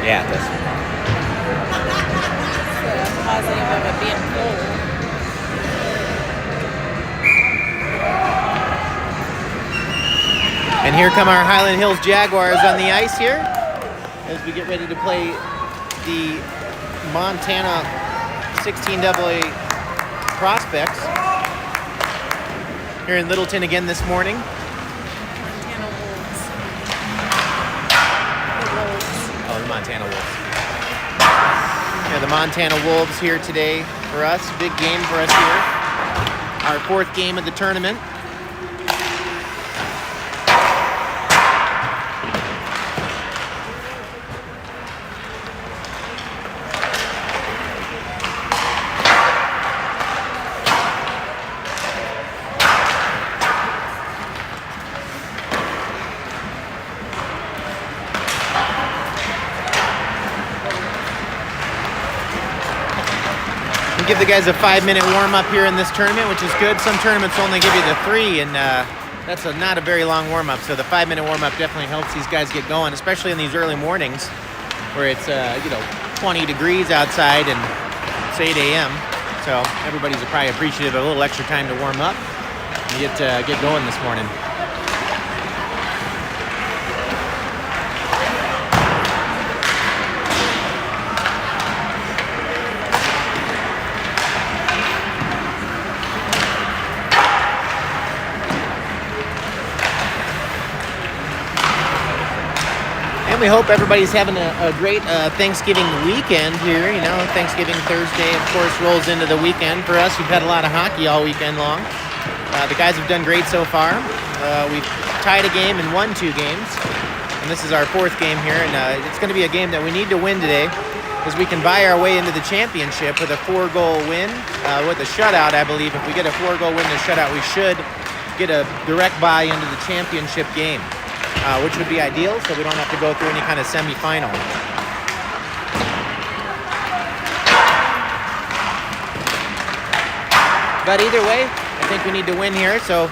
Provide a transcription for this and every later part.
Yeah, it does. Positive of it being cold. And here come our Highland Hills Jaguars on the ice here as we get ready to play the Montana 16AA Prospects here in Littleton again this morning. Montana Wolves. The Wolves. Oh, the Montana Wolves. Yeah, the Montana Wolves here today for us. Big game for us here. Our fourth game of the tournament. We give the guys a 5-minute warm-up here in this tournament, which is good. Some tournaments only give you the 3, and that's not a very long warm-up. So the 5-minute warm-up definitely helps these guys get going, especially in these early mornings where it's 20 degrees outside and it's 8 a.m. So everybody's probably appreciative of a little extra time to warm up and get going this morning. And we hope everybody's having a great Thanksgiving weekend here. You know, Thanksgiving Thursday, of course, rolls into the weekend. For us, we've had a lot of hockey all weekend long. The guys have done great so far. We've tied a game and won 2 games. And this is our 4th game here. And it's going to be a game that we need to win today, as we can buy our way into the championship with a 4-goal win. With a shutout, I believe. If we get a 4-goal win in a shutout, we should get a direct buy into the championship game. Which would be ideal, so we don't have to go through any kind of semifinal. But either way, I think we need to win here, so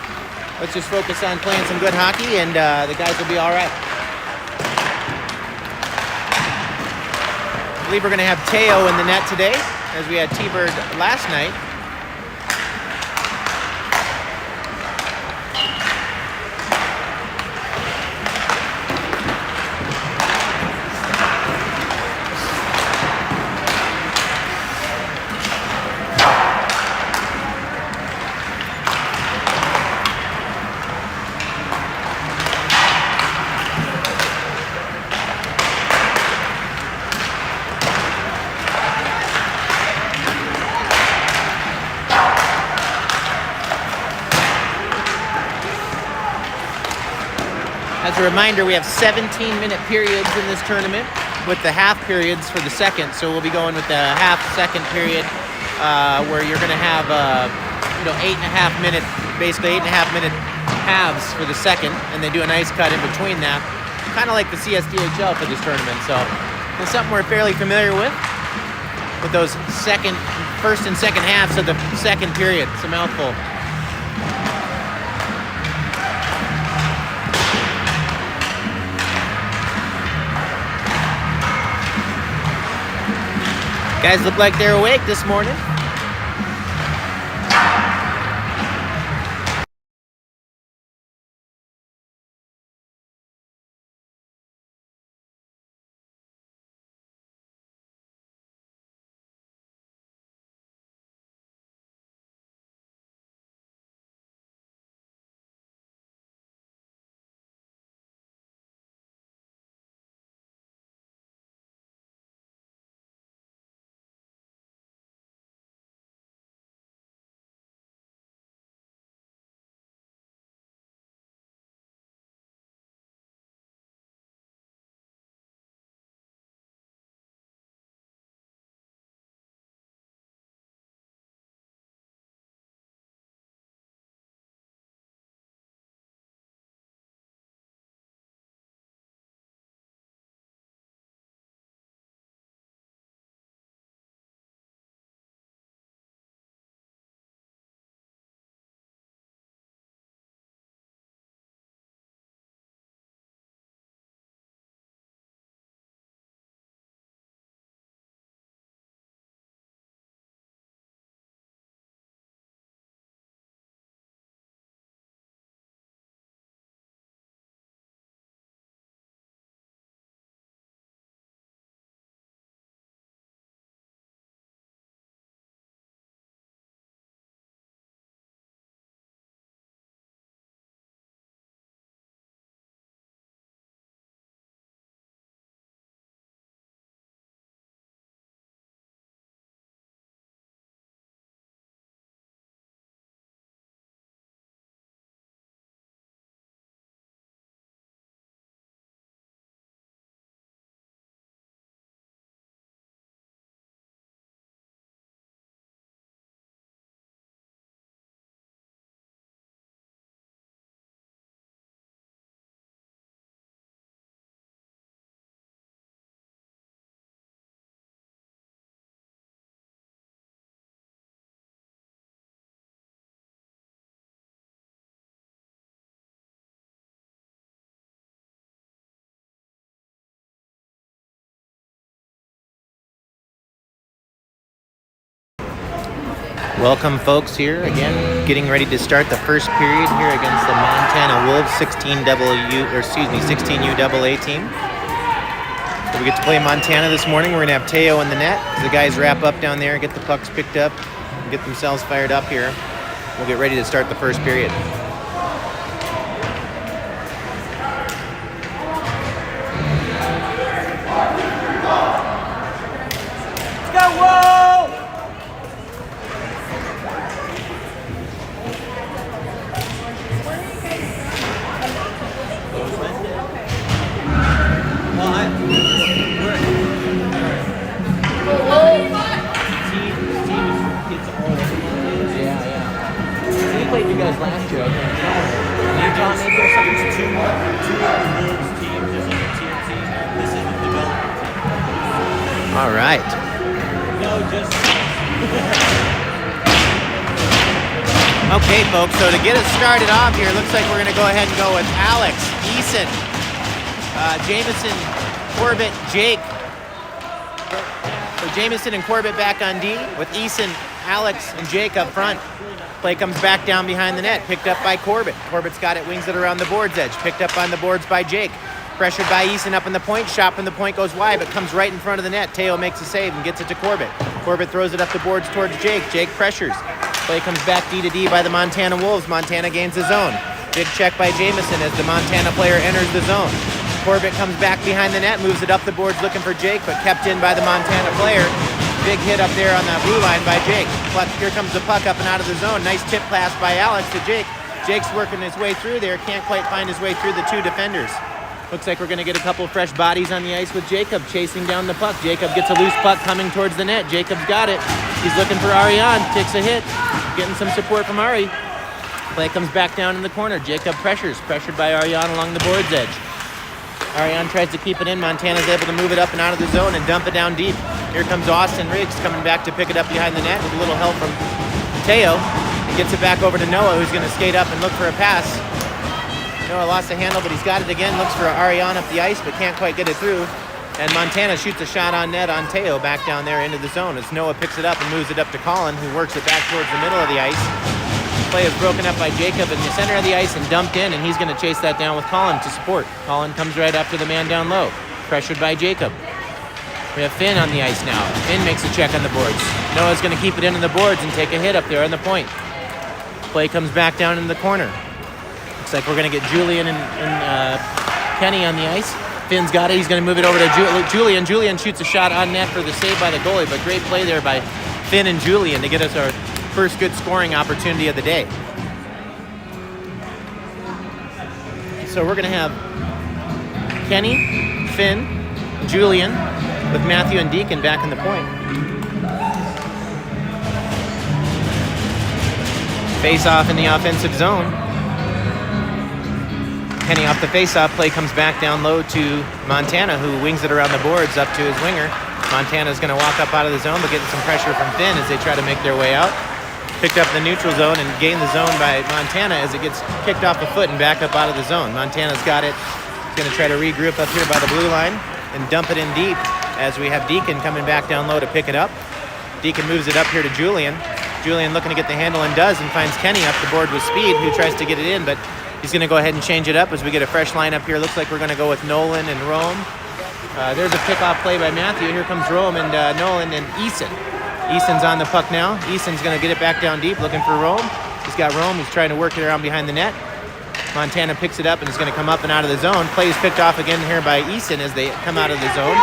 let's just focus on playing some good hockey, and the guys will be all right. I believe we're going to have Teo in the net today, as we had T-Bird last night. As a reminder, we have 17-minute periods in this tournament with the half periods for the second. So we'll be going with the half-second period where you're going to have 8.5-minute, basically 8.5-minute halves for the second, and they do a nice cut in between that, kind of like the CSDHL for this tournament. So it's something we're fairly familiar with those first and second halves of the second period. It's a mouthful. Guys look like they're awake this morning. Welcome, folks, here again, getting ready to start the first period here against the Montana Wolves 16UAA team. So we get to play Montana this morning. We're gonna have Teo in the net as the guys wrap up down there, get the pucks picked up, and get themselves fired up here. We'll get ready to start the first period. Let's go, Wolves! Played you guys last year, I think. Utah made their second Two of the Wolves teams. This is the TNC. This is the development team. All right. No, just... Okay, folks, so to get us started off here, looks like we're going to go ahead and go with Alex, Eason, Jameson, Corbett, Jake. So Jameson and Corbett back on D with Eason, Alex, and Jake up front. Play comes back down behind the net, picked up by Corbett. Corbett's got it, wings it around the board's edge. Picked up on the boards by Jake. Pressured by Eason up in the point. Shot from the point goes wide, but comes right in front of the net. Teo makes a save and gets it to Corbett. Corbett throws it up the boards towards Jake. Jake pressures. Play comes back D to D by the Montana Wolves. Montana gains the zone. Big check by Jameson as the Montana player enters the zone. Corbett comes back behind the net, moves it up the boards looking for Jake, but kept in by the Montana player. Big hit up there on that blue line by Jake. Here comes the puck up and out of the zone. Nice tip pass by Alex to Jake. Jake's working his way through there. Can't quite find his way through the two defenders. Looks like we're going to get a couple fresh bodies on the ice with Jacob chasing down the puck. Jacob gets a loose puck coming towards the net. Jacob's got it. He's looking for Ariane. Takes a hit. Getting some support from Ari. Play comes back down in the corner. Jacob pressures. Pressured by Ariane along the board's edge. Ariane tries to keep it in. Montana's able to move it up and out of the zone and dump it down deep. Here comes Austin Riggs coming back to pick it up behind the net with a little help from Teo. He gets it back over to Noah, who's going to skate up and look for a pass. Noah lost the handle, but he's got it again. Looks for Ariane up the ice, but can't quite get it through. And Montana shoots a shot on net on Teo back down there into the zone as Noah picks it up and moves it up to Colin, who works it back towards the middle of the ice. Play is broken up by Jacob in the center of the ice and dumped in, and he's going to chase that down with Colin to support. Colin comes right after the man down low, pressured by Jacob. We have Finn on the ice now. Finn makes a check on the boards. Noah's going to keep it into the boards and take a hit up there on the point. Play comes back down in the corner. Looks like we're going to get Julian and Kenny on the ice. Finn's got it. He's going to move it over to Julian. Julian shoots a shot on net for the save by the goalie, but great play there by Finn and Julian to get us our first good scoring opportunity of the day. So we're going to have Kenny, Finn, Julian, with Matthew and Deacon back in the point. Face-off in the offensive zone. Kenny off the face-off. Play comes back down low to Montana, who wings it around the boards up to his winger. Montana's going to walk up out of the zone, but getting some pressure from Finn as they try to make their way out. Picked up in the neutral zone and gained the zone by Montana as it gets kicked off the foot and back up out of the zone. Montana's got it. He's going to try to regroup up here by the blue line and dump it in deep as we have Deacon coming back down low to pick it up. Deacon moves it up here to Julian. Julian looking to get the handle and does, and finds Kenny up the board with speed, who tries to get it in, but he's going to go ahead and change it up as we get a fresh lineup here. Looks like we're going to go with Nolan and Rome. There's a pickoff play by Matthew. Here comes Rome and Nolan and Eason. Eason's on the puck now. Eason's going to get it back down deep, looking for Rome. He's got Rome. He's trying to work it around behind the net. Montana picks it up and is going to come up and out of the zone. Play is picked off again here by Eason as they come out of the zone.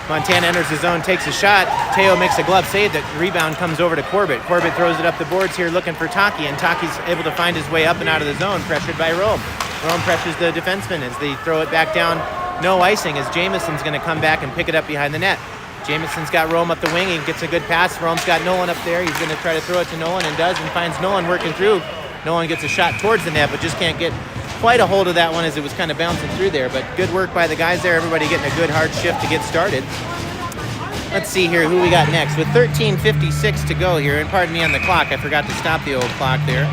Montana enters the zone, takes a shot. Teo makes a glove save. The rebound comes over to Corbett. Corbett throws it up the boards here looking for Taki, and Taki's able to find his way up and out of the zone, pressured by Rome. Rome pressures the defenseman as they throw it back down. No icing as Jameson's going to come back and pick it up behind the net. Jameson's got Rome up the wing. He gets a good pass. Rome's got Nolan up there. He's going to try to throw it to Nolan and does, and finds Nolan working through. Nolan gets a shot towards the net, but just can't get quite a hold of that one as it was kind of bouncing through there. But good work by the guys there. Everybody getting a good hard shift to get started. Let's see here who we got next. With 13:56 to go here, and pardon me on the clock. I forgot to stop the old clock there.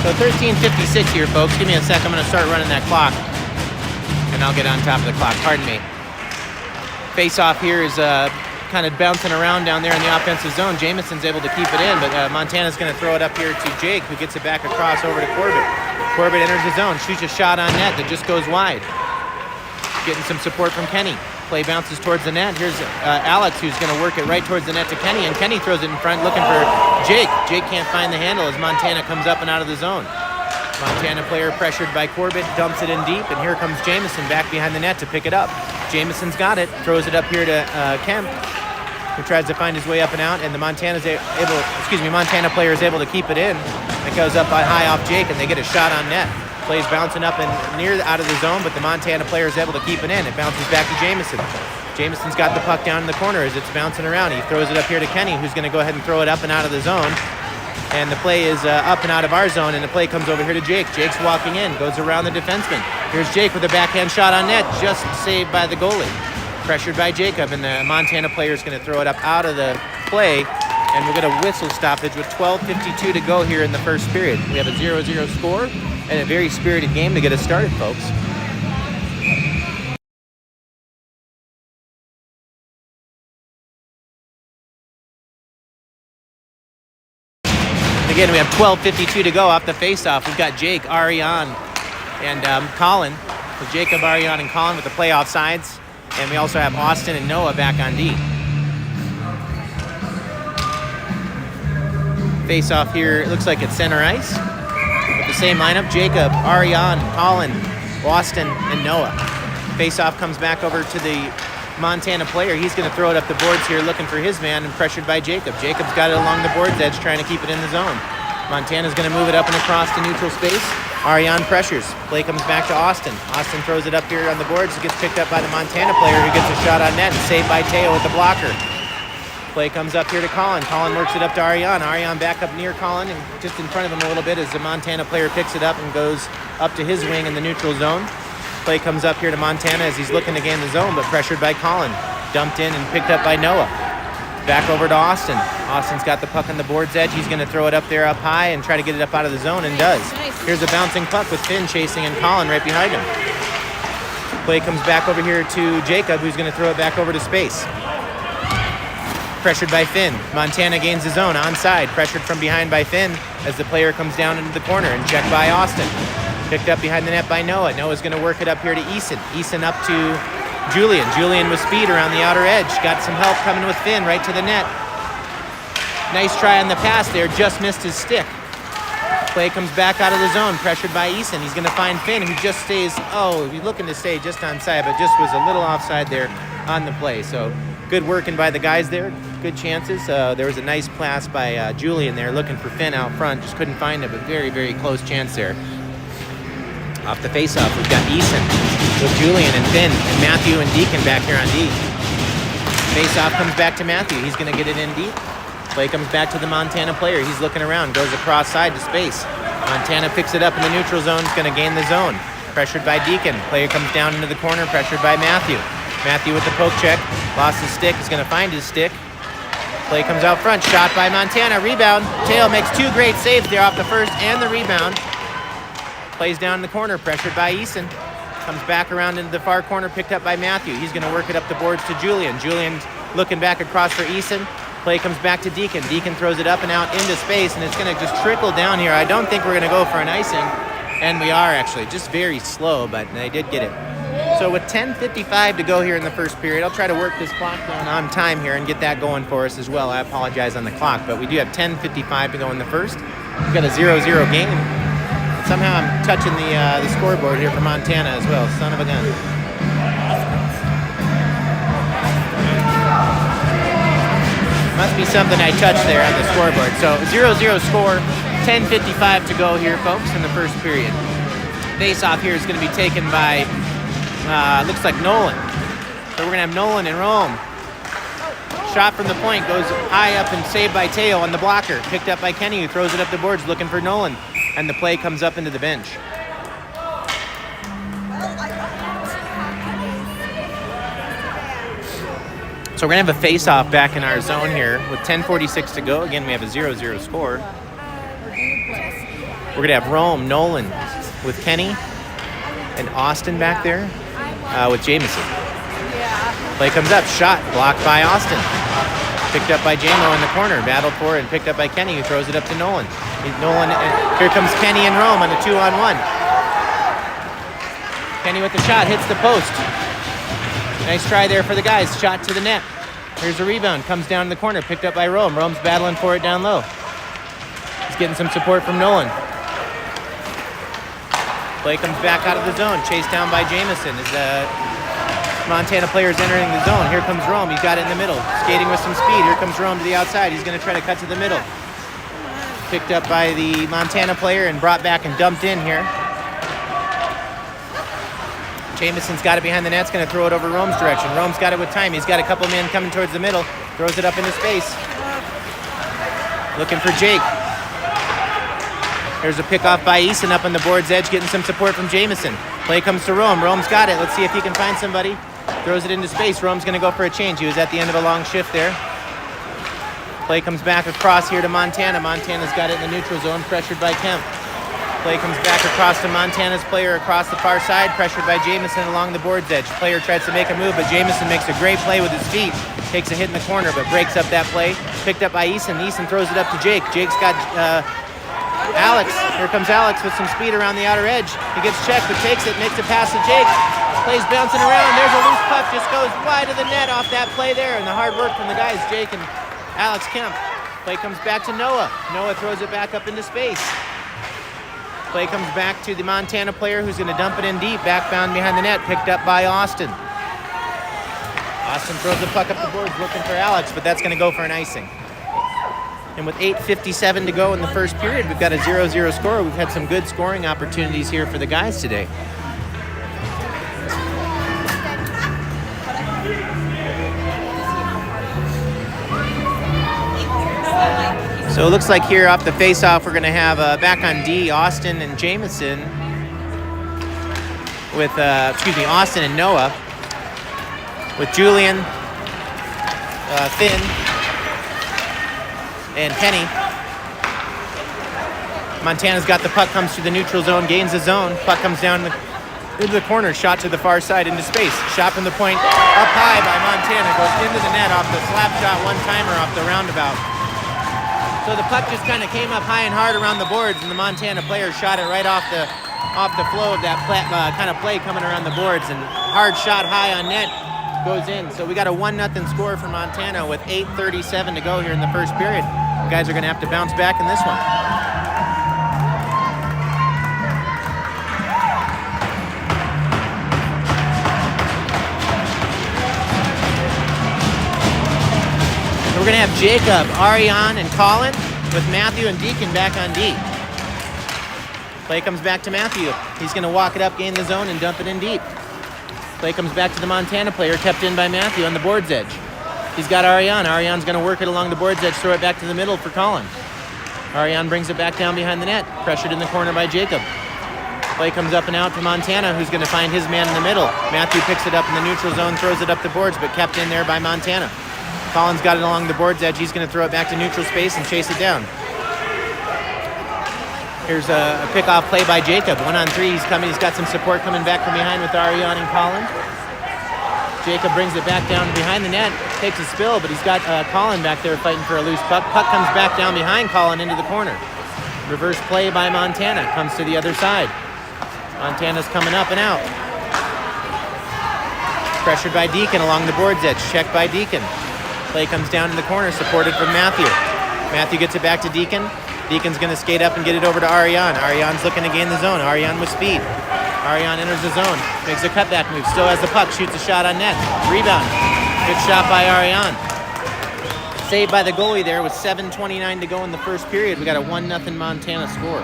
So 13:56 here, folks. Give me a sec. I'm going to start running that clock, and I'll get on top of the clock. Pardon me. Face-off here is kind of bouncing around down there in the offensive zone. Jameson's able to keep it in, but Montana's going to throw it up here to Jake, who gets it back across over to Corbett. Corbett enters the zone, shoots a shot on net that just goes wide. Getting some support from Kenny. Play bounces towards the net. Here's Alex, who's going to work it right towards the net to Kenny, and Kenny throws it in front looking for Jake. Jake can't find the handle as Montana comes up and out of the zone. Montana player pressured by Corbett, dumps it in deep, and here comes Jameson back behind the net to pick it up. Jameson's got it, throws it up here to Kemp, who tries to find his way up and out, and the Montana player is able to keep it in. It goes up high off Jake, and they get a shot on net. Plays bouncing up and near out of the zone, but the Montana player is able to keep it in. It bounces back to Jameson. Jameson's got the puck down in the corner as it's bouncing around. He throws it up here to Kenny, who's going to go ahead and throw it up and out of the zone. And the play is up and out of our zone, and the play comes over here to Jake. Jake's walking in, goes around the defenseman. Here's Jake with a backhand shot on net, just saved by the goalie. Pressured by Jacob, and the Montana player is going to throw it up out of the play, and we'll get a whistle stoppage with 12:52 to go here in the first period. We have a 0-0 score and a very spirited game to get us started, folks. Again, we have 12:52 to go off the face-off. We've got Jake, Ariane, and Colin. So Jacob, Ariane, and Colin with the play off sides. And we also have Austin and Noah back on D. Face-off here, it looks like it's center ice. With the same lineup, Jacob, Ariane, Colin, Austin, and Noah. Face-off comes back over to the Montana player. He's going to throw it up the boards here looking for his man and pressured by Jacob. Jacob's got it along the boards edge trying to keep it in the zone. Montana's going to move it up and across to neutral space. Ariane pressures. Play comes back to Austin. Austin throws it up here on the boards. It gets picked up by the Montana player who gets a shot on net and saved by Teo with the blocker. Play comes up here to Colin. Colin works it up to Ariane. Ariane back up near Colin and just in front of him a little bit as the Montana player picks it up and goes up to his wing in the neutral zone. Play comes up here to Montana as he's looking to gain the zone, but pressured by Colin. Dumped in and picked up by Noah. Back over to Austin. Austin's got the puck on the board's edge. He's going to throw it up there up high and try to get it up out of the zone, and does. Here's a bouncing puck with Finn chasing and Colin right behind him. Play comes back over here to Jacob, who's going to throw it back over to space. Pressured by Finn. Montana gains the zone onside. Pressured from behind by Finn as the player comes down into the corner and checked by Austin. Picked up behind the net by Noah. Noah's going to work it up here to Eason. Eason up to Julian. Julian with speed around the outer edge. Got some help coming with Finn right to the net. Nice try on the pass there. Just missed his stick. Play comes back out of the zone. Pressured by Eason. He's going to find Finn, who just stays, he's looking to stay just onside, but just was a little offside there on the play. So good working by the guys there. Good chances. There was a nice pass by Julian there looking for Finn out front. Just couldn't find it, but very, very close chance there. Off the face-off, we've got Eason with Julian and Finn and Matthew and Deacon back here on D. Face-off comes back to Matthew. He's going to get it in deep. Play comes back to the Montana player. He's looking around, goes across side to space. Montana picks it up in the neutral zone. He's going to gain the zone. Pressured by Deacon. Player comes down into the corner, pressured by Matthew. Matthew with the poke check. Lost his stick. He's going to find his stick. Play comes out front. Shot by Montana. Rebound. Teo makes two great saves there off the first and the rebound. Plays down in the corner, pressured by Eason. Comes back around into the far corner, picked up by Matthew. He's going to work it up the boards to Julian. Julian looking back across for Eason. Play comes back to Deacon. Deacon throws it up and out into space, and it's going to just trickle down here. I don't think we're going to go for an icing, and we are actually. Just very slow, but they did get it. So with 10:55 to go here in the first period, I'll try to work this clock down on time here and get that going for us as well. I apologize on the clock, but we do have 10:55 to go in the first. We've got a 0-0 game. Somehow I'm touching the scoreboard here for Montana as well. Son of a gun. Must be something I touched there on the scoreboard. So 0-0 score, 10:55 to go here, folks, in the first period. Face-off here is going to be taken by, looks like Nolan. So we're going to have Nolan and Rome. Shot from the point goes high up and saved by Teo on the blocker. Picked up by Kenny, who throws it up the boards looking for Nolan. And the play comes up into the bench. So we're going to have a face-off back in our zone here with 10:46 to go. Again, we have a 0-0 score. We're going to have Rome, Nolan with Kenny, and Austin back there with Jameson. Yeah. Play comes up, shot, blocked by Austin. Picked up by JMO in the corner, battled for it, and picked up by Kenny, who throws it up to Nolan. Here comes Kenny and Rome on the 2-on-1. Kenny with the shot, hits the post. Nice try there for the guys, shot to the net. Here's a rebound, comes down in the corner, picked up by Rome. Rome's battling for it down low. He's getting some support from Nolan. Play comes back out of the zone, chased down by Jamison as the Montana player is entering the zone. Here comes Rome, he's got it in the middle, skating with some speed. Here comes Rome to the outside, he's gonna try to cut to the middle. Picked up by the Montana player and brought back and dumped in here. Jamison's got it behind the net, going to throw it over Rome's direction. Rome's got it with time. He's got a couple men coming towards the middle. Throws it up into space. Looking for Jake. There's a pickoff by Eason up on the board's edge, getting some support from Jamison. Play comes to Rome. Rome's got it. Let's see if he can find somebody. Throws it into space. Rome's going to go for a change. He was at the end of a long shift there. Play comes back across here to Montana. Montana's got it in the neutral zone, pressured by Kemp. Play comes back across to Montana's player across the far side, pressured by Jamison along the board's edge. Player tries to make a move, but Jamison makes a great play with his feet. Takes a hit in the corner, but breaks up that play. Picked up by Eason. Eason throws it up to Jake. Jake's got Alex. Here comes Alex with some speed around the outer edge. He gets checked, but takes it, makes a pass to Jake. Play's bouncing around. There's a loose puck, just goes wide of the net off that play there. And the hard work from the guys, Jake and Alex Kemp. Play comes back to Noah. Noah throws it back up into space. Play comes back to the Montana player who's going to dump it in deep, backbound behind the net, picked up by Austin. Austin throws the puck up the boards looking for Alex, but that's going to go for an icing. And with 8:57 to go in the first period, we've got a 0-0 score. We've had some good scoring opportunities here for the guys today. So it looks like here off the face-off, we're going to have back on D, Austin and Jamison with, Austin and Noah with Julian, Finn, and Penny. Montana's got the puck, comes to the neutral zone, gains the zone. Puck comes down into the corner, shot to the far side into space. Shot from the point up high by Montana, goes into the net off the slap shot one-timer off the roundabout. So the puck just kind of came up high and hard around the boards, and the Montana player shot it right off the flow of that kind of play coming around the boards, and hard shot high on net goes in. So we got a 1-0 score for Montana with 8:37 to go here in the first period. The guys are going to have to bounce back in this one. We're going to have Jacob, Ariane, and Colin with Matthew and Deacon back on D. Play comes back to Matthew. He's going to walk it up, gain the zone, and dump it in deep. Play comes back to the Montana player, kept in by Matthew on the board's edge. He's got Ariane. Ariane's going to work it along the board's edge, throw it back to the middle for Colin. Ariane brings it back down behind the net, pressured in the corner by Jacob. Play comes up and out to Montana, who's going to find his man in the middle. Matthew picks it up in the neutral zone, throws it up the boards, but kept in there by Montana. Colin's got it along the board's edge. He's going to throw it back to neutral space and chase it down. Here's a pickoff play by Jacob. 1-on-3. He's got some support coming back from behind with Ariane and Colin. Jacob brings it back down behind the net. Takes a spill, but he's got Colin back there fighting for a loose puck. Puck comes back down behind Colin into the corner. Reverse play by Montana. Comes to the other side. Montana's coming up and out. Pressured by Deacon along the board's edge. Checked by Deacon. Play comes down in the corner, supported from Matthew. Matthew gets it back to Deacon. Deacon's going to skate up and get it over to Ariane. Ariane's looking to gain the zone. Ariane with speed. Ariane enters the zone. Makes a cutback move. Still has the puck. Shoots a shot on net. Rebound. Good shot by Ariane. Saved by the goalie there with 7:29 to go in the first period. We got a 1-0 Montana score.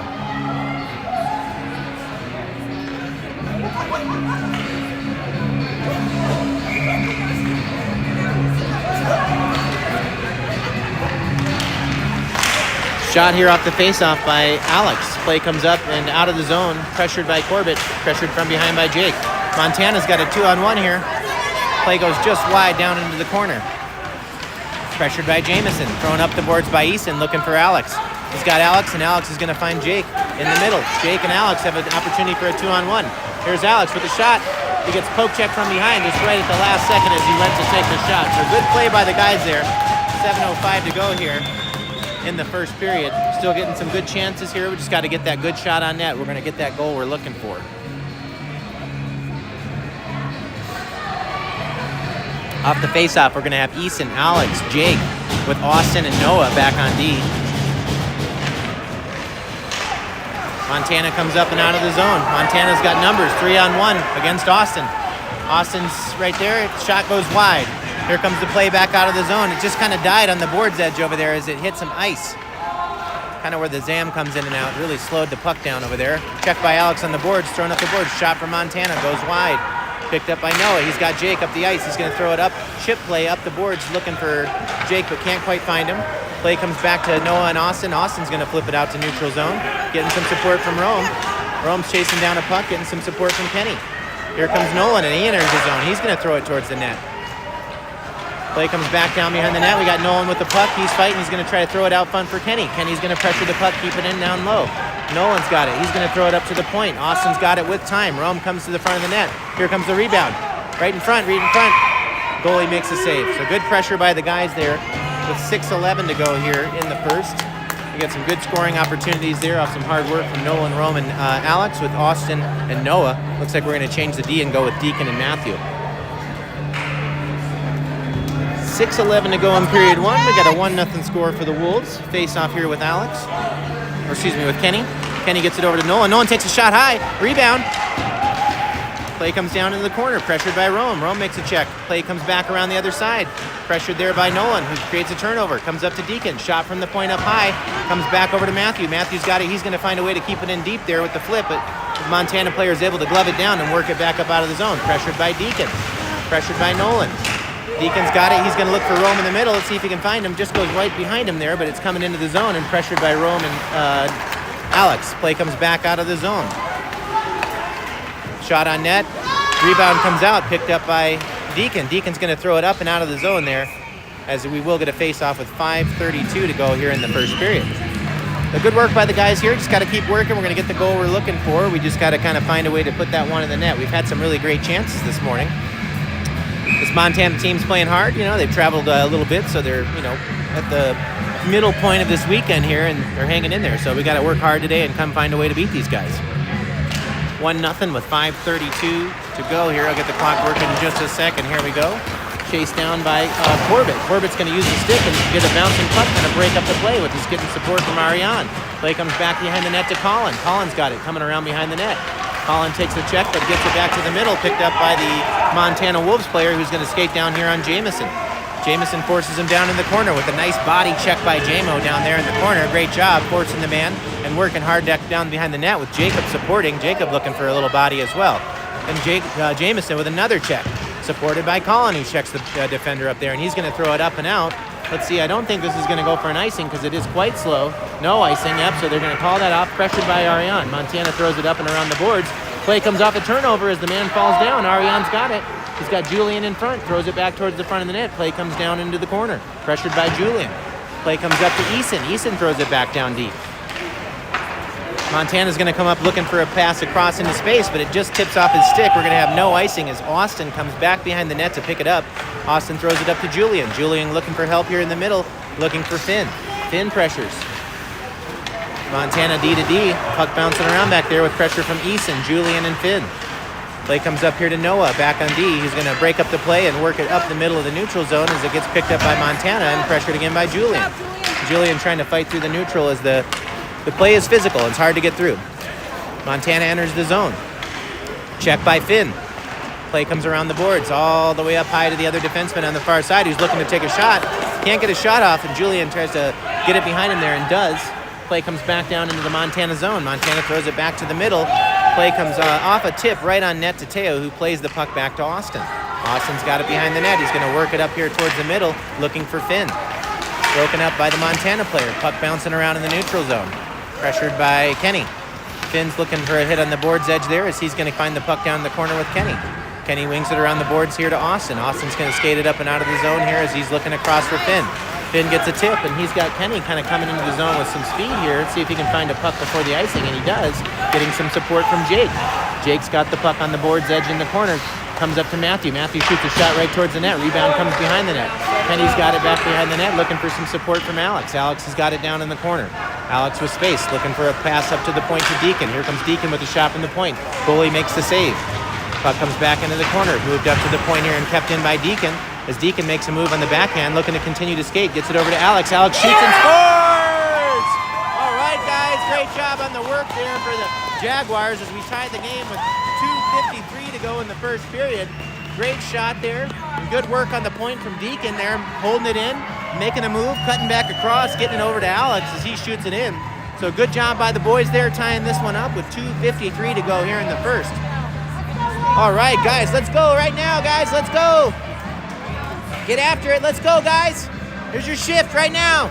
Shot here off the faceoff by Alex. Play comes up and out of the zone. Pressured by Corbett. Pressured from behind by Jake. Montana's got a 2-on-1 here. Play goes just wide down into the corner. Pressured by Jamison. Thrown up the boards by Eason, looking for Alex. He's got Alex, and Alex is going to find Jake in the middle. Jake and Alex have an opportunity for a 2-on-1. Here's Alex with a shot. He gets poke checked from behind just right at the last second as he went to take the shot. So good play by the guys there. 7:05 to go here in the first period. Still getting some good chances here. We just got to get that good shot on net. We're going to get that goal we're looking for. Off the face-off, we're going to have Eason, Alex, Jake with Austin and Noah back on D. Montana comes up and out of the zone. Montana's got numbers, 3-on-1 against Austin. Austin's right there. Shot goes wide. Here comes the play back out of the zone. It just kind of died on the board's edge over there as it hit some ice. Kind of where the Zam comes in and out. Really slowed the puck down over there. Checked by Alex on the boards, thrown up the boards. Shot from Montana, goes wide. Picked up by Noah. He's got Jake up the ice. He's going to throw it up. Chip play up the boards, looking for Jake, but can't quite find him. Play comes back to Noah and Austin. Austin's going to flip it out to neutral zone. Getting some support from Rome. Rome's chasing down a puck, getting some support from Kenny. Here comes Nolan, and he enters the zone. He's going to throw it towards the net. Play comes back down behind the net. We got Nolan with the puck. He's fighting. He's going to try to throw it out front for Kenny. Kenny's going to pressure the puck, keep it in down low. Nolan's got it. He's going to throw it up to the point. Austin's got it with time. Rome comes to the front of the net. Here comes the rebound. Right in front, Goalie makes a save. So good pressure by the guys there with 6:11 to go here in the first. We got some good scoring opportunities there off some hard work from Nolan, Rome, and Alex with Austin and Noah. Looks like we're going to change the D and go with Deacon and Matthew. 6:11 to go in period one. We got a 1-0 score for the Wolves. Face off here with Alex. Or excuse me, with Kenny. Kenny gets it over to Nolan. Nolan takes a shot high. Rebound. Play comes down into the corner, pressured by Rome. Rome makes a check. Play comes back around the other side. Pressured there by Nolan, who creates a turnover. Comes up to Deacon. Shot from the point up high. Comes back over to Matthew. Matthew's got it. He's going to find a way to keep it in deep there with the flip, but the Montana player is able to glove it down and work it back up out of the zone. Pressured by Deacon. Pressured by Nolan. Deacon's got it. He's going to look for Rome in the middle. Let's see if he can find him. Just goes right behind him there, but it's coming into the zone and pressured by Rome and Alex. Play comes back out of the zone. Shot on net. Rebound comes out, picked up by Deacon. Deacon's going to throw it up and out of the zone there, as we will get a face-off with 5:32 to go here in the first period. So good work by the guys here. Just got to keep working. We're going to get the goal we're looking for. We just got to kind of find a way to put that one in the net. We've had some really great chances this morning. This Montana team's playing hard. You know, they've traveled a little bit, so they're, you know, at the middle point of this weekend here, and they're hanging in there. So we got to work hard today and come find a way to beat these guys. 1-0 with 5:32 to go here. I'll get the clock working in just a second. Here we go. Chased down by Corbett. Corbett's going to use the stick and get a bouncing puck and break up the play with his getting support from Ariane. Play comes back behind the net to Colin. Colin's got it coming around behind the net. Colin takes the check but gets it back to the middle, picked up by the Montana Wolves player who's going to skate down here on Jamison. Jamison forces him down in the corner with a nice body check by Jamo down there in the corner. Great job forcing the man and working hard down behind the net with Jacob supporting. Jacob looking for a little body as well. And Jamison with another check, supported by Colin, who checks the defender up there, and he's going to throw it up and out. Let's see, I don't think this is going to go for an icing because it is quite slow. No icing, yep, so they're going to call that off. Pressured by Ariane. Montana throws it up and around the boards. Play comes off a turnover as the man falls down. Ariane's got it. He's got Julian in front, throws it back towards the front of the net. Play comes down into the corner, pressured by Julian. Play comes up to Eason. Eason throws it back down deep. Montana's going to come up looking for a pass across into space, but it just tips off his stick. We're going to have no icing as Austin comes back behind the net to pick it up. Austin throws it up to Julian. Julian looking for help here in the middle, looking for Finn. Finn pressures. Montana D to D. Puck bouncing around back there with pressure from Eason, Julian, and Finn. Play comes up here to Noah, back on D. He's going to break up the play and work it up the middle of the neutral zone as it gets picked up by Montana and pressured again by Julian. Julian trying to fight through the neutral as the play is physical. It's hard to get through. Montana enters the zone. Check by Finn. Play comes around the boards all the way up high to the other defenseman on the far side who's looking to take a shot. Can't get a shot off, and Julian tries to get it behind him there and does. Play comes back down into the Montana zone. Montana throws it back to the middle. Play comes off a tip right on net to Teo, who plays the puck back to Austin. Austin's got it behind the net. He's going to work it up here towards the middle, looking for Finn. Broken up by the Montana player. Puck bouncing around in the neutral zone. Pressured by Kenny. Finn's looking for a hit on the board's edge there as he's going to find the puck down in the corner with Kenny. Kenny wings it around the boards here to Austin. Austin's going to skate it up and out of the zone here as he's looking across for Finn. Finn gets a tip, and he's got Kenny kind of coming into the zone with some speed here. See if he can find a puck before the icing, and he does, getting some support from Jake. Jake's got the puck on the board's edge in the corner. Comes up to Matthew. Matthew shoots a shot right towards the net. Rebound comes behind the net. Kenny's got it back behind the net, looking for some support from Alex. Alex has got it down in the corner. Alex with space, looking for a pass up to the point to Deacon. Here comes Deacon with a shot from the point. Goalie makes the save. Puck comes back into the corner. Moved up to the point here and kept in by Deacon. As Deacon makes a move on the backhand, looking to continue to skate. Gets it over to Alex. Alex shoots and scores! All right, guys. Great job on the work there for the Jaguars as we tied the game with 2:53 to go in the first period. Great shot there. And good work on the point from Deacon there, holding it in, making a move, cutting back across, getting it over to Alex as he shoots it in. So good job by the boys there tying this one up with 2:53 to go here in the first. All right, guys, let's go right now, guys. Let's go. Get after it. Let's go, guys. Here's your shift right now.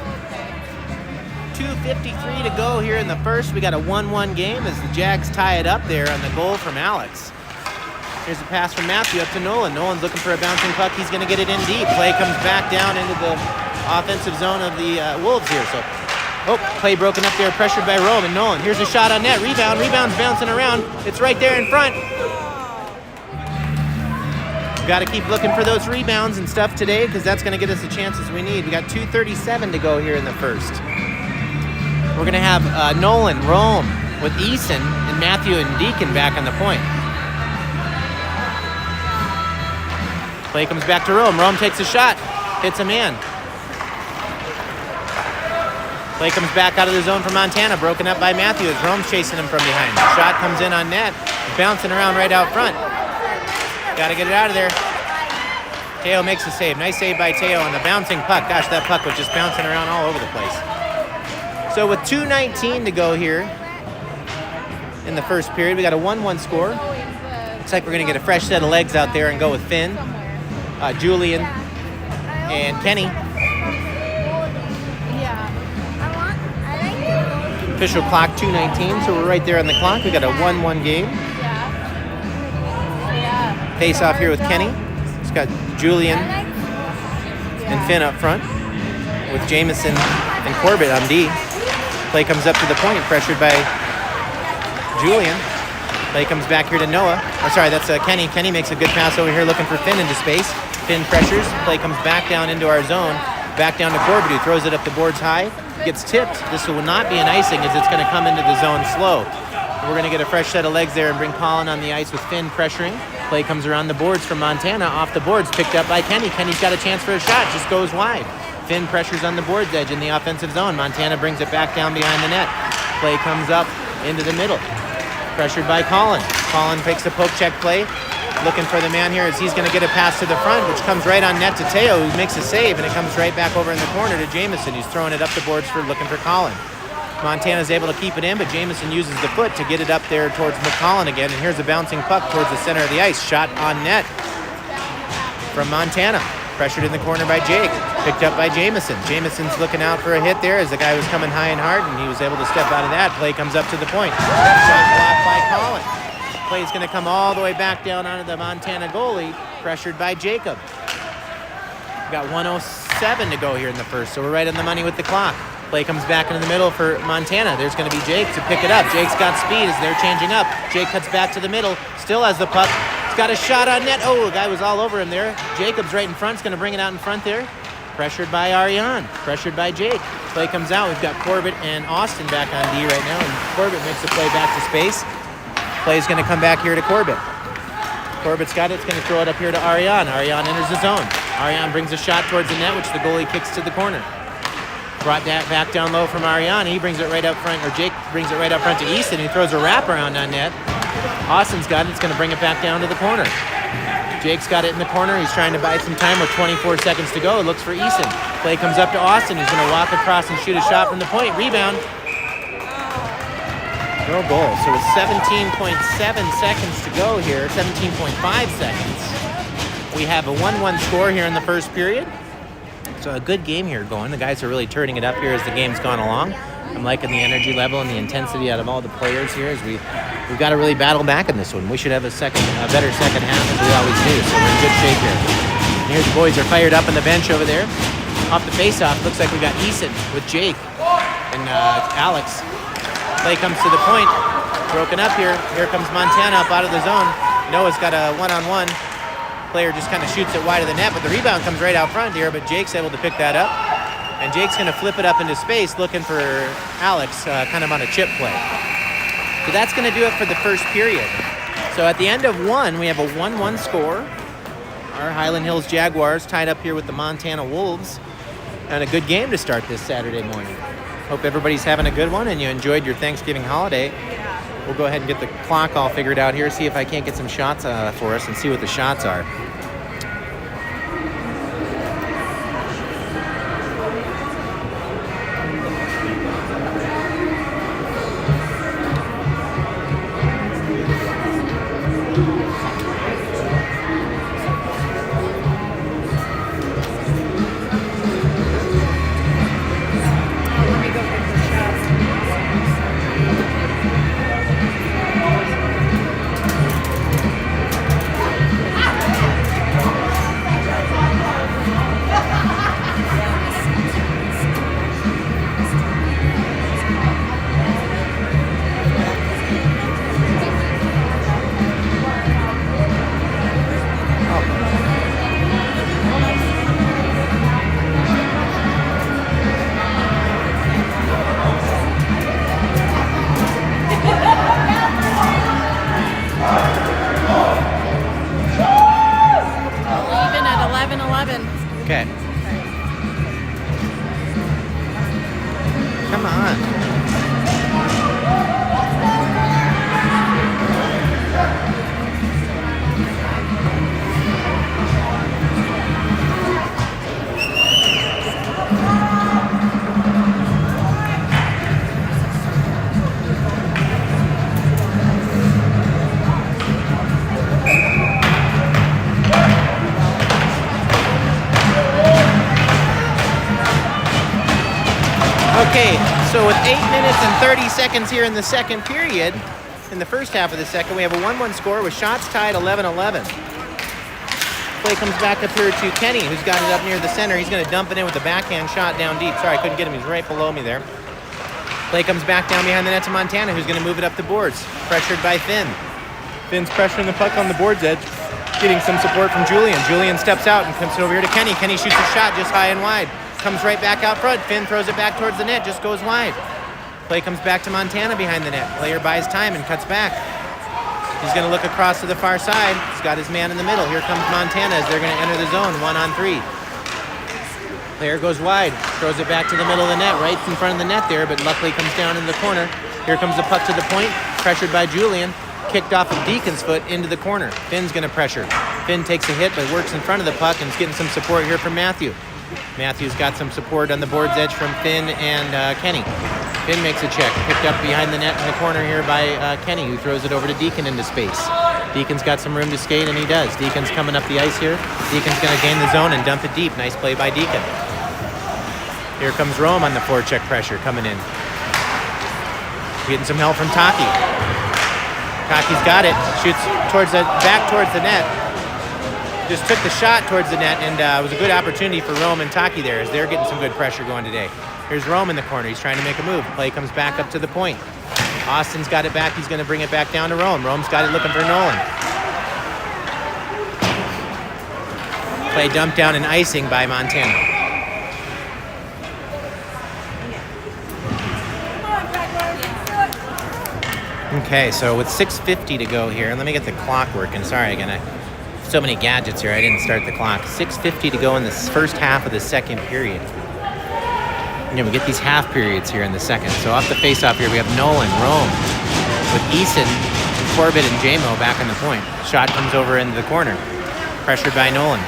2:53 to go here in the first. We got a 1-1 game as the Jags tie it up there on the goal from Alex. Here's a pass from Matthew up to Nolan. Nolan's looking for a bouncing puck. He's going to get it in deep. Play comes back down into the offensive zone of the Wolves here. So, play broken up there, pressured by Rome and Nolan. Here's a shot on net. Rebound's bouncing around. It's right there in front. We've got to keep looking for those rebounds and stuff today because that's going to get us the chances we need. We got 2:37 to go here in the first. We're going to have Nolan, Rome with Eason, and Matthew and Deacon back on the point. Play comes back to Rome. Rome takes a shot. Hits a man. Play comes back out of the zone for Montana. Broken up by Matthew as Rome's chasing him from behind. Shot comes in on net. Bouncing around right out front. Got to get it out of there. Teo makes a save. Nice save by Teo on the bouncing puck. Gosh, that puck was just bouncing around all over the place. So with 2:19 to go here in the first period, we got a 1-1 score. Looks like we're going to get a fresh set of legs out there and go with Finn, Julian, and Kenny. Official clock 2:19, so we're right there on the clock. We got a 1-1 game. Face off here with Kenny. It's got Julian and Finn up front with Jamison and Corbett on D. Play comes up to the point, pressured by Julian. Play comes back here to Noah. That's Kenny. Kenny makes a good pass over here looking for Finn into space. Finn pressures. Play comes back down into our zone. Back down to Corbett, who throws it up the boards high. Gets tipped. This will not be an icing as it's going to come into the zone slow. We're going to get a fresh set of legs there and bring Colin on the ice with Finn pressuring. Play comes around the boards from Montana. Off the boards, picked up by Kenny. Kenny's got a chance for a shot. Just goes wide. Finn pressures on the boards edge in the offensive zone. Montana brings it back down behind the net. Play comes up into the middle. Pressured by Colin. Colin takes a poke check play. Looking for the man here as he's going to get a pass to the front, which comes right on net to Teo, who makes a save, and it comes right back over in the corner to Jamison, who's throwing it up the boards for looking for Colin. Montana's able to keep it in, but Jamison uses the foot to get it up there towards McCollin again, and here's a bouncing puck towards the center of the ice. Shot on net from Montana. Pressured in the corner by Jake. Picked up by Jamison. Jamison's looking out for a hit there as the guy was coming high and hard, and he was able to step out of that. Play comes up to the point. Shot blocked by Colin. Play's going to come all the way back down onto the Montana goalie, pressured by Jacob. We've got 1:07 to go here in the first, so we're right on the money with the clock. Play comes back into the middle for Montana. There's going to be Jake to pick it up. Jake's got speed as they're changing up. Jake cuts back to the middle, still has the puck. He's got a shot on net. Oh, the guy was all over him there. Jacob's right in front. He's going to bring it out in front there. Pressured by Ariane. Pressured by Jake. Play comes out. We've got Corbett and Austin back on D right now, and Corbett makes the play back to space. Play's going to come back here to Corbett. Corbett's got it. It's going to throw it up here to Ariane. Ariane enters the zone. Ariane brings a shot towards the net, which the goalie kicks to the corner. Brought that back down low from Ariane. He brings it right up front, or Jake brings it right up front to Easton, who throws a wraparound on net. Austin's got it. It's going to bring it back down to the corner. Jake's got it in the corner. He's trying to buy some time with 24 seconds to go. It looks for Easton. Play comes up to Austin. He's going to walk across and shoot a shot from the point. Rebound. No goal. So with 17.7 seconds to go here, 17.5 seconds, we have a 1-1 score here in the first period. So a good game here going. The guys are really turning it up here as the game's gone along. I'm liking the energy level and the intensity out of all the players here as we've got to really battle back in this one. We should have a better second half as we always do. So we're in good shape here. And here's the boys are fired up on the bench over there. Off the face-off, looks like we got Eason with Jake and Alex. Play comes to the point. Broken up here. Here comes Montana up out of the zone. Noah's got a one-on-one. Player just kind of shoots it wide of the net, but the rebound comes right out front here, but Jake's able to pick that up. And Jake's going to flip it up into space looking for Alex, kind of on a chip play. So that's going to do it for the first period. So at the end of one, we have a 1-1 score. Our Highland Hills Jaguars tied up here with the Montana Wolves. And a good game to start this Saturday morning. Hope everybody's having a good one and you enjoyed your Thanksgiving holiday. Yeah. We'll go ahead and get the clock all figured out here, see if I can't get some shots for us and see what the shots are. Even at 11-11. Okay. Come on. Okay, so with 8 minutes and 30 seconds here in the second period, in the first half of the second, we have a 1-1 score with shots tied 11-11. Play comes back up here to Kenny, who's got it up near the center. He's going to dump it in with a backhand shot down deep. Sorry, I couldn't get him. He's right below me there. Play comes back down behind the net to Montana, who's going to move it up the boards. Pressured by Finn. Finn's pressuring the puck on the boards edge, getting some support from Julian. Julian steps out and comes over here to Kenny. Kenny shoots a shot just high and wide. Comes right back out front. Finn throws it back towards the net, just goes wide. Play comes back to Montana behind the net. Player buys time and cuts back. He's going to look across to the far side. He's got his man in the middle. Here comes Montana as they're going to enter the zone, 1-on-3. Player goes wide, throws it back to the middle of the net, right in front of the net there, but luckily comes down in the corner. Here comes the puck to the point, pressured by Julian. Kicked off of Deacon's foot into the corner. Finn's going to pressure. Finn takes a hit, but works in front of the puck and is getting some support here from Matthew. Matthew's got some support on the board's edge from Finn and Kenny. Finn makes a check, picked up behind the net in the corner here by Kenny, who throws it over to Deacon into space. Deacon's got some room to skate, and he does. Deacon's coming up the ice here. Deacon's going to gain the zone and dump it deep. Nice play by Deacon. Here comes Rome on the forecheck pressure coming in. Getting some help from Taki. Taki's got it. Shoots back towards the net. Just took the shot towards the net, and it was a good opportunity for Rome and Taki there as they're getting some good pressure going today. Here's Rome in the corner. He's trying to make a move. Play comes back up to the point. Austin's got it back. He's going to bring it back down to Rome. Rome's got it looking for Nolan. Play dumped down and icing by Montana. Okay, so with 6:50 to go here, let me get the clock working. Sorry, again, so many gadgets here. I didn't start the clock. 6:50 to go in the first half of the second period. We get these half periods here in the second. So off the face-off here, we have Nolan, Rome, with Eason, Corbett, and J-Mo back on the point. Shot comes over into the corner. Pressured by Nolan.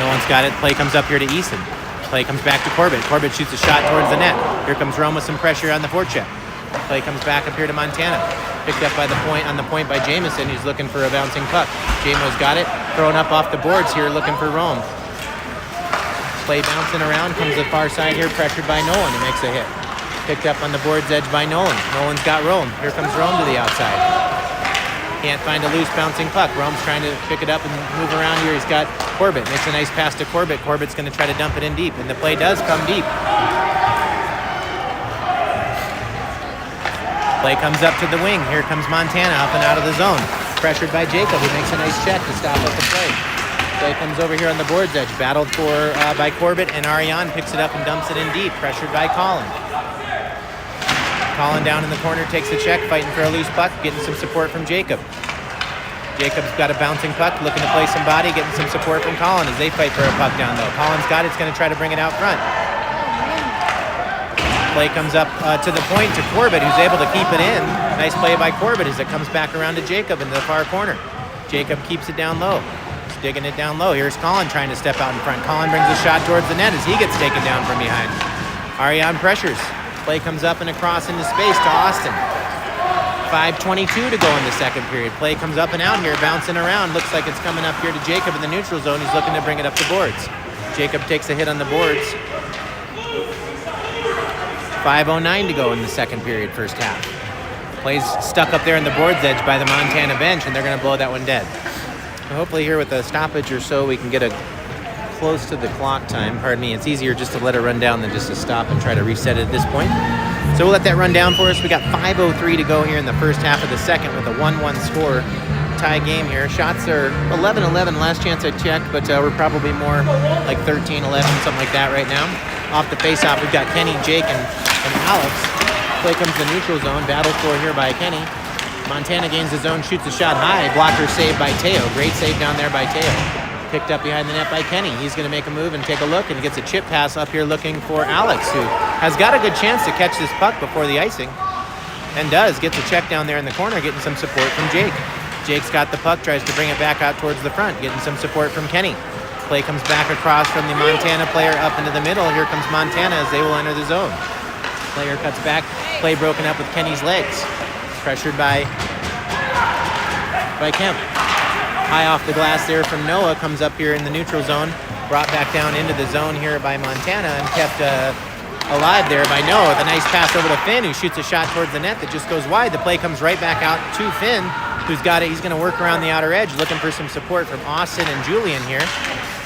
Nolan's got it. Play comes up here to Eason. Play comes back to Corbett. Corbett shoots a shot towards the net. Here comes Rome with some pressure on the forecheck. Play comes back up here to Montana. Picked up by on the point by Jameson, who's looking for a bouncing puck. J-Mo's got it. Thrown up off the boards here, looking for Rome. Play bouncing around, comes to the far side here, pressured by Nolan, and makes a hit. Picked up on the board's edge by Nolan. Nolan's got Rome. Here comes Rome to the outside. Can't find a loose bouncing puck. Rome's trying to pick it up and move around here. He's got Corbett. Makes a nice pass to Corbett. Corbett's going to try to dump it in deep, and the play does come deep. Play comes up to the wing. Here comes Montana up and out of the zone. Pressured by Jacob, who makes a nice check to stop up the play. Play comes over here on the boards edge. Battled for by Corbett, and Ariane picks it up and dumps it in deep. Pressured by Colin. Colin down in the corner, takes the check, fighting for a loose puck, getting some support from Jacob. Jacob's got a bouncing puck, looking to play some body, getting some support from Colin as they fight for a puck down low. Colin's got it, it's going to try to bring it out front. Play comes up to the point to Corbett, who's able to keep it in. Nice play by Corbett as it comes back around to Jacob in the far corner. Jacob keeps it down low. He's digging it down low. Here's Colin trying to step out in front. Colin brings a shot towards the net as he gets taken down from behind. Ariane pressures. Play comes up and across into space to Austin. 5:22 to go in the second period. Play comes up and out here, bouncing around. Looks like it's coming up here to Jacob in the neutral zone. He's looking to bring it up the boards. Jacob takes a hit on the boards. 5:09 to go in the second period, first half. Play's stuck up there in the boards edge by the Montana bench, and they're going to blow that one dead. So hopefully here with a stoppage or so, we can get a close to the clock time. Pardon me. It's easier just to let it run down than just to stop and try to reset it at this point. So we'll let that run down for us. We got 5:03 to go here in the first half of the second with a 1-1 score. Tie game here. Shots are 11-11 last chance I checked, but we're probably more like 13-11, something like that right now. Off the face-off, we've got Kenny, Jake, and Alex. Play comes to neutral zone. Battle for here by Kenny. Montana gains the zone, shoots a shot high. Blocker saved by Teo. Great save down there by Teo. Picked up behind the net by Kenny. He's going to make a move and take a look, and gets a chip pass up here looking for Alex, who has got a good chance to catch this puck before the icing, and does. Gets a check down there in the corner, getting some support from Jake. Jake's got the puck, tries to bring it back out towards the front, getting some support from Kenny. Play comes back across from the Montana player up into the middle. Here comes Montana as they will enter the zone. Player cuts back. Play broken up with Kenny's legs. Pressured by Kemp. High off the glass there from Noah, comes up here in the neutral zone. Brought back down into the zone here by Montana and kept alive there by Noah with a nice pass over to Finn, who shoots a shot towards the net that just goes wide. The play comes right back out to Finn, who's got it. He's going to work around the outer edge, looking for some support from Austin and Julian here.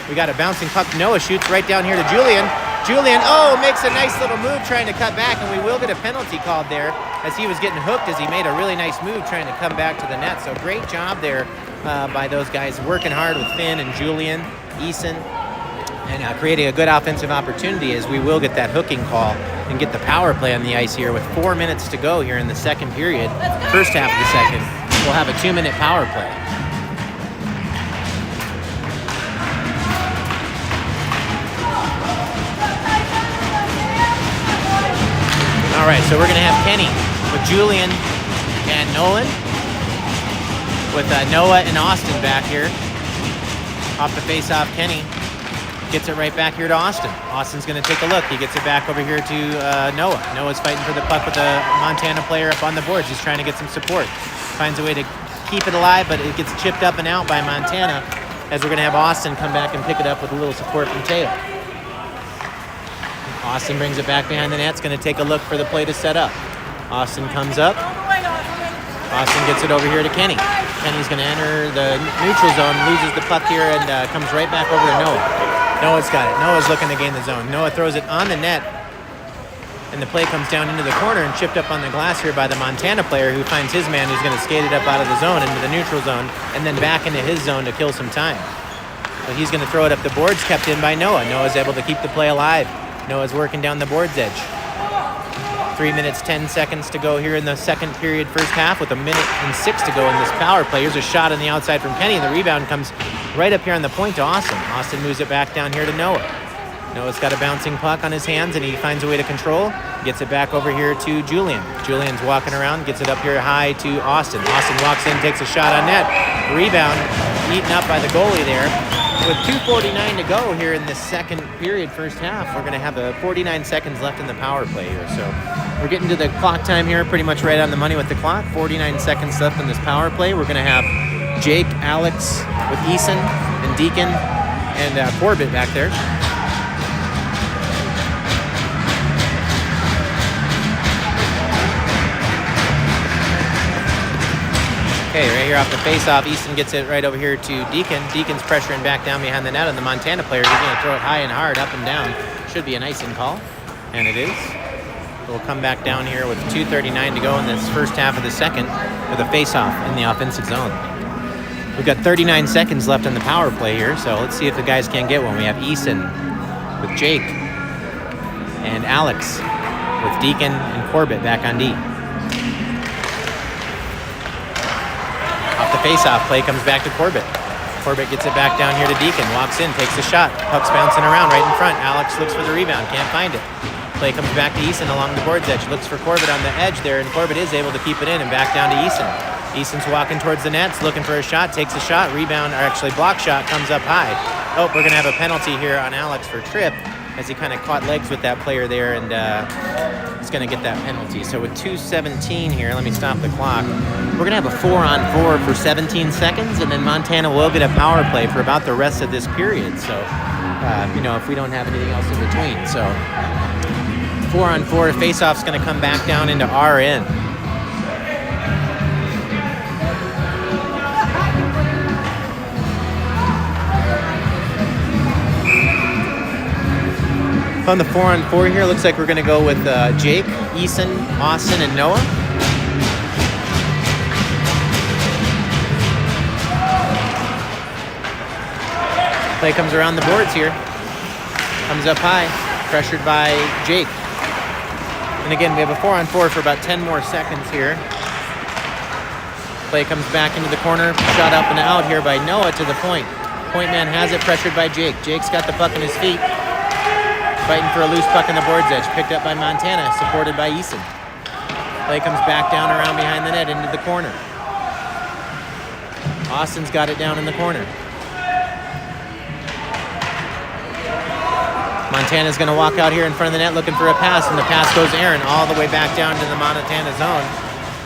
We got a bouncing puck. Noah shoots right down here to Julian. Julian, makes a nice little move trying to cut back, and we will get a penalty called there as he was getting hooked as he made a really nice move trying to come back to the net. So great job there by those guys, working hard with Finn and Julian, Eason, and creating a good offensive opportunity as we will get that hooking call and get the power play on the ice here with 4 minutes to go here in the second period. First half of the second, we'll have a 2-minute power play. All right, so we're going to have Kenny with Julian and Nolan, with Noah and Austin back here. Off the face-off, Kenny gets it right back here to Austin. Austin's going to take a look. He gets it back over here to Noah. Noah's fighting for the puck with the Montana player up on the boards. He's trying to get some support. Finds a way to keep it alive, but it gets chipped up and out by Montana as we're going to have Austin come back and pick it up with a little support from Teo. Austin brings it back behind the net. It's going to take a look for the play to set up. Austin comes up. Austin gets it over here to Kenny. Kenny's going to enter the neutral zone, loses the puck here, and comes right back over to Noah. Noah's got it. Noah's looking to gain the zone. Noah throws it on the net, and the play comes down into the corner and chipped up on the glass here by the Montana player, who finds his man, who's going to skate it up out of the zone into the neutral zone and then back into his zone to kill some time. So he's going to throw it up the boards, kept in by Noah. Noah's able to keep the play alive. Noah's working down the boards edge. 3 minutes, 10 seconds to go here in the second period, first half, with 1:06 to go in this power play. Here's a shot on the outside from Kenny, and the rebound comes right up here on the point to Austin. Austin moves it back down here to Noah. Noah's got a bouncing puck on his hands, and he finds a way to control. Gets it back over here to Julian. Julian's walking around, gets it up here high to Austin. Austin walks in, takes a shot on net. Rebound eaten up by the goalie there. With 2:49 to go here in the second period, first half, we're going to have 49 seconds left in the power play here. So we're getting to the clock time here, pretty much right on the money with the clock. 49 seconds left in this power play. We're going to have Jake, Alex with Eason and Deacon and Corbett back there. Okay, right here off the face-off, Easton gets it right over here to Deacon. Deacon's pressuring back down behind the net, and the Montana player is going to throw it high and hard, up and down. Should be an icing call, and it is. We'll come back down here with 2:39 to go in this first half of the second with a face-off in the offensive zone. We've got 39 seconds left in the power play here, so let's see if the guys can get one. We have Easton with Jake and Alex with Deacon and Corbett back on D. Off the face-off, play comes back to Corbett. Corbett gets it back down here to Deacon, walks in, takes the shot. Puck's bouncing around right in front. Alex looks for the rebound, can't find it. Play comes back to Easton along the board's edge, looks for Corbett on the edge there, and Corbett is able to keep it in and back down to Easton. Easton's walking towards the nets, looking for a shot, takes a shot, rebound, or actually block shot, comes up high. Oh, we're gonna have a penalty here on Alex for trip, as he kind of caught legs with that player there, and he's going to get that penalty. So with 2:17 here, let me stop the clock. We're going to have a 4-on-4 for 17 seconds, and then Montana will get a power play for about the rest of this period. So, if we don't have anything else in between. So 4-on-4, face-off's going to come back down into RN. On the 4-on-4 here, looks like we're going to go with Jake, Eason, Austin, and Noah. Play comes around the boards here. Comes up high, pressured by Jake. And again, we have a 4-on-4 for about 10 more seconds here. Play comes back into the corner, shot up and out here by Noah to the point. Point man has it, pressured by Jake. Jake's got the puck in his feet. Fighting for a loose puck on the board's edge. Picked up by Montana, supported by Easton. Play comes back down around behind the net into the corner. Austin's got it down in the corner. Montana's going to walk out here in front of the net looking for a pass, and the pass goes Aaron all the way back down to the Montana zone.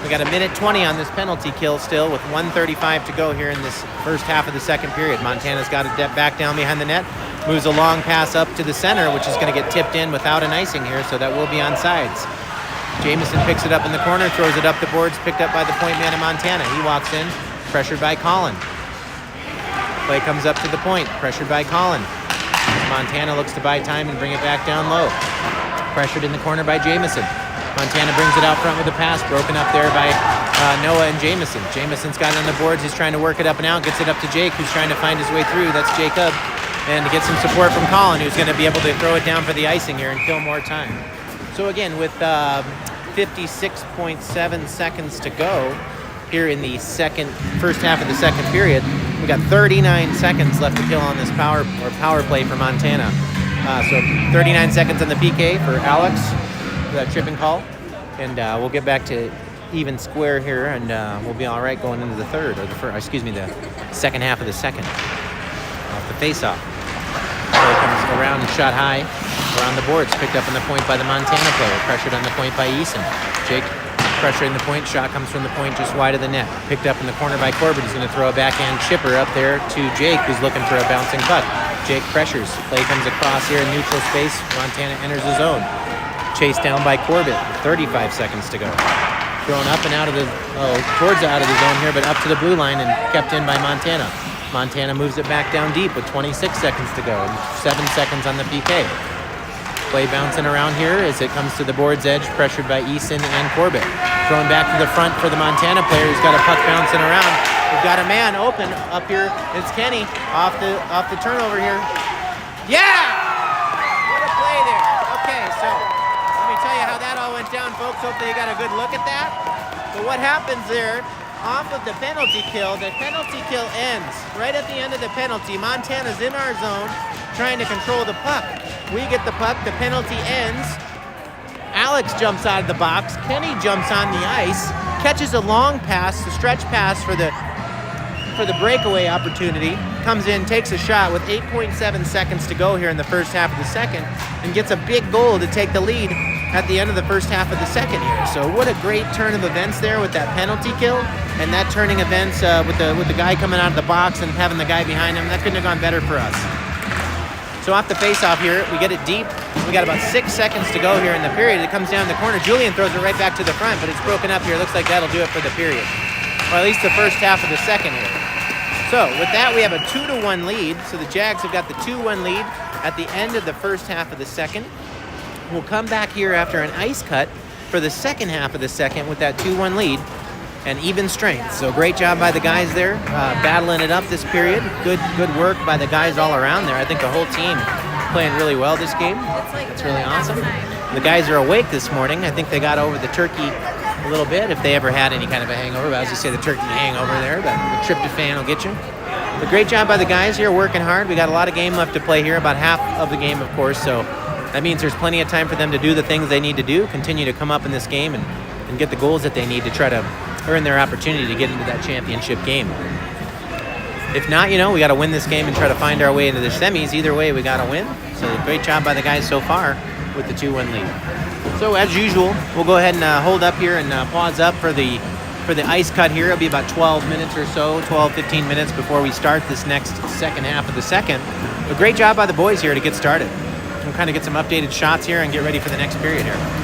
We got 1:20 on this penalty kill still with 1:35 to go here in this first half of the second period. Montana's got it back down behind the net. Moves a long pass up to the center, which is going to get tipped in without an icing here, so that will be on sides. Jameson picks it up in the corner, throws it up the boards, picked up by the point man of Montana. He walks in, pressured by Colin. Play comes up to the point, pressured by Colin. Montana looks to buy time and bring it back down low. Pressured in the corner by Jameson. Montana brings it out front with a pass, broken up there by Noah and Jameson. Jameson's got it on the boards, he's trying to work it up and out, gets it up to Jake, who's trying to find his way through. That's Jacob. And to get some support from Colin, who's going to be able to throw it down for the icing here and kill more time. So again, with 56.7 seconds to go here in the first half of the second period, we got 39 seconds left to kill on this power play for Montana. So 39 seconds on the PK for Alex, that tripping call, and we'll get back to even square here, and we'll be all right going into the the second half of the second. Off the face-off. Play comes around and shot high around the boards. Picked up on the point by the Montana player. Pressured on the point by Eason. Jake pressuring the point. Shot comes from the point just wide of the net. Picked up in the corner by Corbett. He's going to throw a backhand chipper up there to Jake, who's looking for a bouncing puck. Jake pressures. Play comes across here in neutral space. Montana enters the zone. Chased down by Corbett. 35 seconds to go. Thrown up and out of the zone here, but up to the blue line and kept in by Montana. Montana moves it back down deep with 26 seconds to go and 7 seconds on the PK. Play bouncing around here as it comes to the board's edge, pressured by Easton and Corbett. Thrown back to the front for the Montana player who's got a puck bouncing around. We've got a man open up here. It's Kenny off the turnover here. Yeah! What a play there. Okay, so let me tell you how that all went down, folks. Hopefully you got a good look at that. But what happens there, off of the penalty kill ends right at the end of the penalty. Montana's in our zone trying to control the puck. We get the puck, the penalty ends. Alex jumps out of the box. Kenny jumps on the ice, catches a long pass, the stretch pass for the breakaway opportunity. Comes in, takes a shot with 8.7 seconds to go here in the first half of the second, and gets a big goal to take the lead at the end of the first half of the second here. So what a great turn of events there with that penalty kill, and that turning events with the guy coming out of the box and having the guy behind him. That couldn't have gone better for us. So off the face-off here, we get it deep. We got about 6 seconds to go here in the period. It comes down the corner. Julian throws it right back to the front, but it's broken up here. Looks like that'll do it for the period. or at least the first half of the second here. So with that, we have a 2-1 lead. So the Jags have got the 2-1 lead at the end of the first half of the second. We'll come back here after an ice cut for the second half of the second with that 2-1 lead and even strength. So great job by the guys there, battling it up this period. Good work by the guys all around there. I think the whole team playing really well this game. It's really awesome. The guys are awake this morning. I think they got over the turkey a little bit, if they ever had any kind of a hangover. But I was just say the turkey hangover there, but the tryptophan will get you. But great job by the guys here, working hard. We got a lot of game left to play here, about half of the game, of course. So that means there's plenty of time for them to do the things they need to do, continue to come up in this game and get the goals that they need to try to earn their opportunity to get into that championship game. If not, we got to win this game and try to find our way into the semis. Either way, we got to win. So great job by the guys so far with the 2-1 lead. So as usual, we'll go ahead and hold up here and pause up for the ice cut here. It'll be about 12 minutes or so, 15 minutes before we start this next second half of the second. But great job by the boys here to get started. We'll kind of get some updated shots here and get ready for the next period here.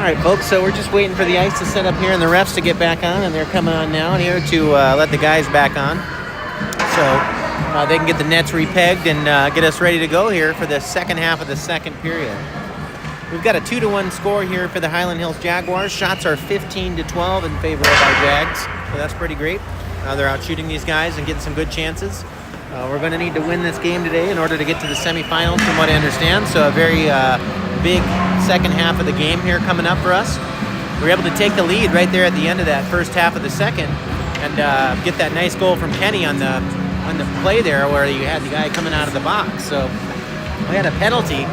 right, folks, so we're just waiting for the ice to set up here and the refs to get back on, and they're coming on now here to let the guys back on. So they can get the nets repegged and get us ready to go here for the second half of the second period. We've got a 2-1 score here for the Highland Hills Jaguars. Shots are 15-12 in favor of our Jags, so that's pretty great. They're out shooting these guys and getting some good chances. We're going to need to win this game today in order to get to the semifinals, from what I understand. So a very big second half of the game here coming up for us. We were able to take the lead right there at the end of that first half of the second and get that nice goal from Kenny on the play there where you had the guy coming out of the box. So we had a penalty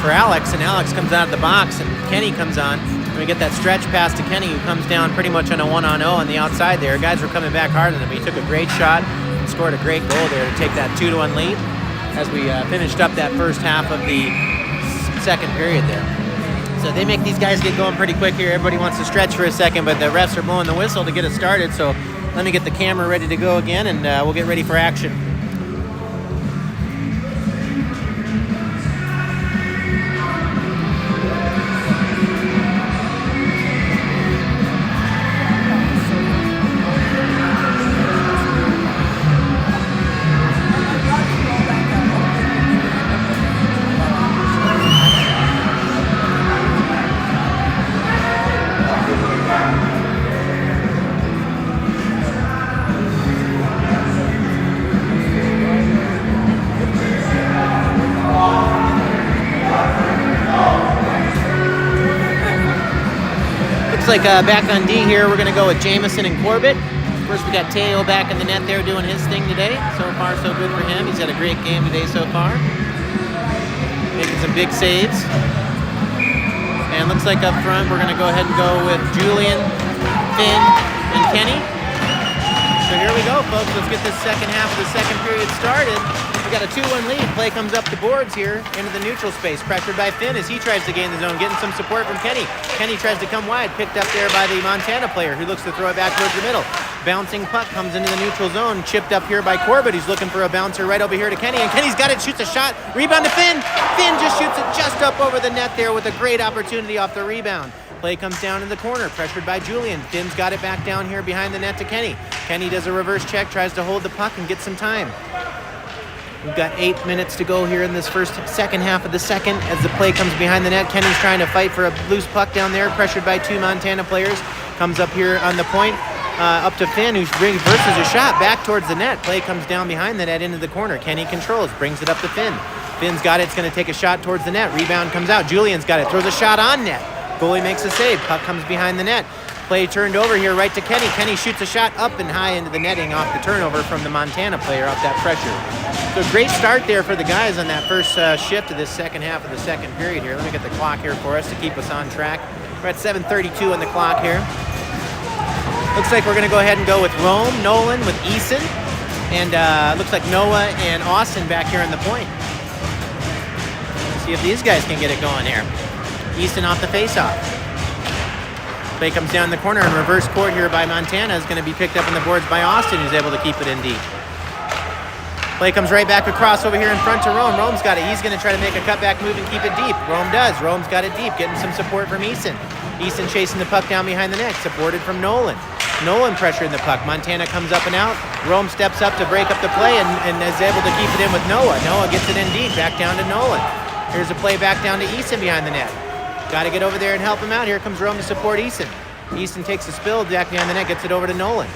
for Alex, and Alex comes out of the box, and Kenny comes on. And we get that stretch pass to Kenny, who comes down pretty much on a 1-on-0 on the outside there. Guys were coming back hard on him. He took a great shot and scored a great goal there to take that 2-1 lead as we finished up that first half of the second period there. So they make these guys get going pretty quick here. Everybody wants to stretch for a second, but the refs are blowing the whistle to get us started. So let me get the camera ready to go again, and we'll get ready for action. Like back on D here, we're going to go with Jamison and Corbett. First, we got Teo back in the net there doing his thing today. So far, so good for him. He's had a great game today so far. Making some big saves. And looks like up front, we're going to go ahead and go with Julian, Finn, and Kenny. So here we go, folks. Let's get this second half of the second period started. We got a 2-1 lead. Play comes up the boards here into the neutral space. Pressured by Finn as he tries to gain the zone, getting some support from Kenny. Kenny tries to come wide, picked up there by the Montana player who looks to throw it back towards the middle. Bouncing puck comes into the neutral zone, chipped up here by Corbett. He's looking for a bouncer right over here to Kenny, and Kenny's got it, shoots a shot, rebound to Finn. Finn just shoots it just up over the net there with a great opportunity off the rebound. Play comes down in the corner, pressured by Julian. Finn's got it back down here behind the net to Kenny. Kenny does a reverse check, tries to hold the puck and get some time. We've got 8 minutes to go here in this second half of the second as the play comes behind the net. Kenny's trying to fight for a loose puck down there, pressured by 2 Montana players. Comes up here on the point, up to Finn, who reverses a shot back towards the net. Play comes down behind the net into the corner. Kenny controls, brings it up to Finn. Finn's got it, it's going to take a shot towards the net. Rebound comes out. Julian's got it, throws a shot on net. Goalie makes a save. Puck comes behind the net. Play turned over here right to Kenny. Kenny shoots a shot up and high into the netting off the turnover from the Montana player off that pressure. So great start there for the guys on that first shift of this second half of the second period here. Let me get the clock here for us to keep us on track. We're at 7:32 on the clock here. Looks like we're going to go ahead and go with Rome, Nolan with Eason, and looks like Noah and Austin back here on the point. Let's see if these guys can get it going here. Easton off the faceoff. Play comes down the corner and reverse court here by Montana is going to be picked up on the boards by Austin, who's able to keep it in deep. Play comes right back across over here in front to Rome. Rome's got it. He's going to try to make a cutback move and keep it deep. Rome does. Rome's got it deep, getting some support from Easton. Easton chasing the puck down behind the net, supported from Nolan. Nolan pressuring the puck. Montana comes up and out. Rome steps up to break up the play and is able to keep it in with Noah. Noah gets it in deep, back down to Nolan. Here's a play back down to Easton behind the net. Got to get over there and help him out. Here comes Rome to support Easton. Easton takes a spill back behind the net, gets it over to Nolan.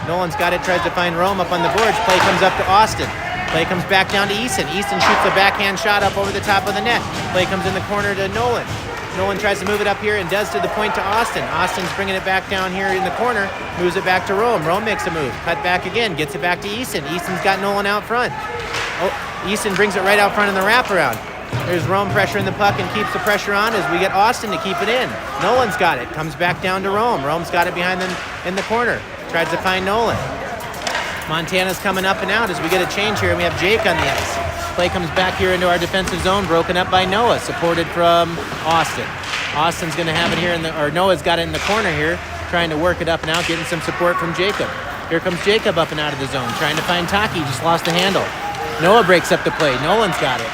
Nolan's got it, tries to find Rome up on the boards. Play comes up to Austin. Play comes back down to Easton. Easton shoots a backhand shot up over the top of the net. Play comes in the corner to Nolan. Nolan tries to move it up here and does to the point to Austin. Austin's bringing it back down here in the corner, moves it back to Rome. Rome makes a move, cut back again, gets it back to Easton. Easton's got Nolan out front. Oh, Easton brings it right out front in the wraparound. There's Rome pressuring the puck and keeps the pressure on as we get Austin to keep it in. Nolan's got it, comes back down to Rome. Rome's got it behind them in the corner, tries to find Nolan. Montana's coming up and out as we get a change here, and we have Jake on the ice. Play comes back here into our defensive zone, broken up by Noah, supported from Austin. Austin's going to have it here Noah's got it in the corner here, trying to work it up and out, getting some support from Jacob. Here comes Jacob up and out of the zone, trying to find Taki, just lost the handle. Noah breaks up the play. Nolan's got it.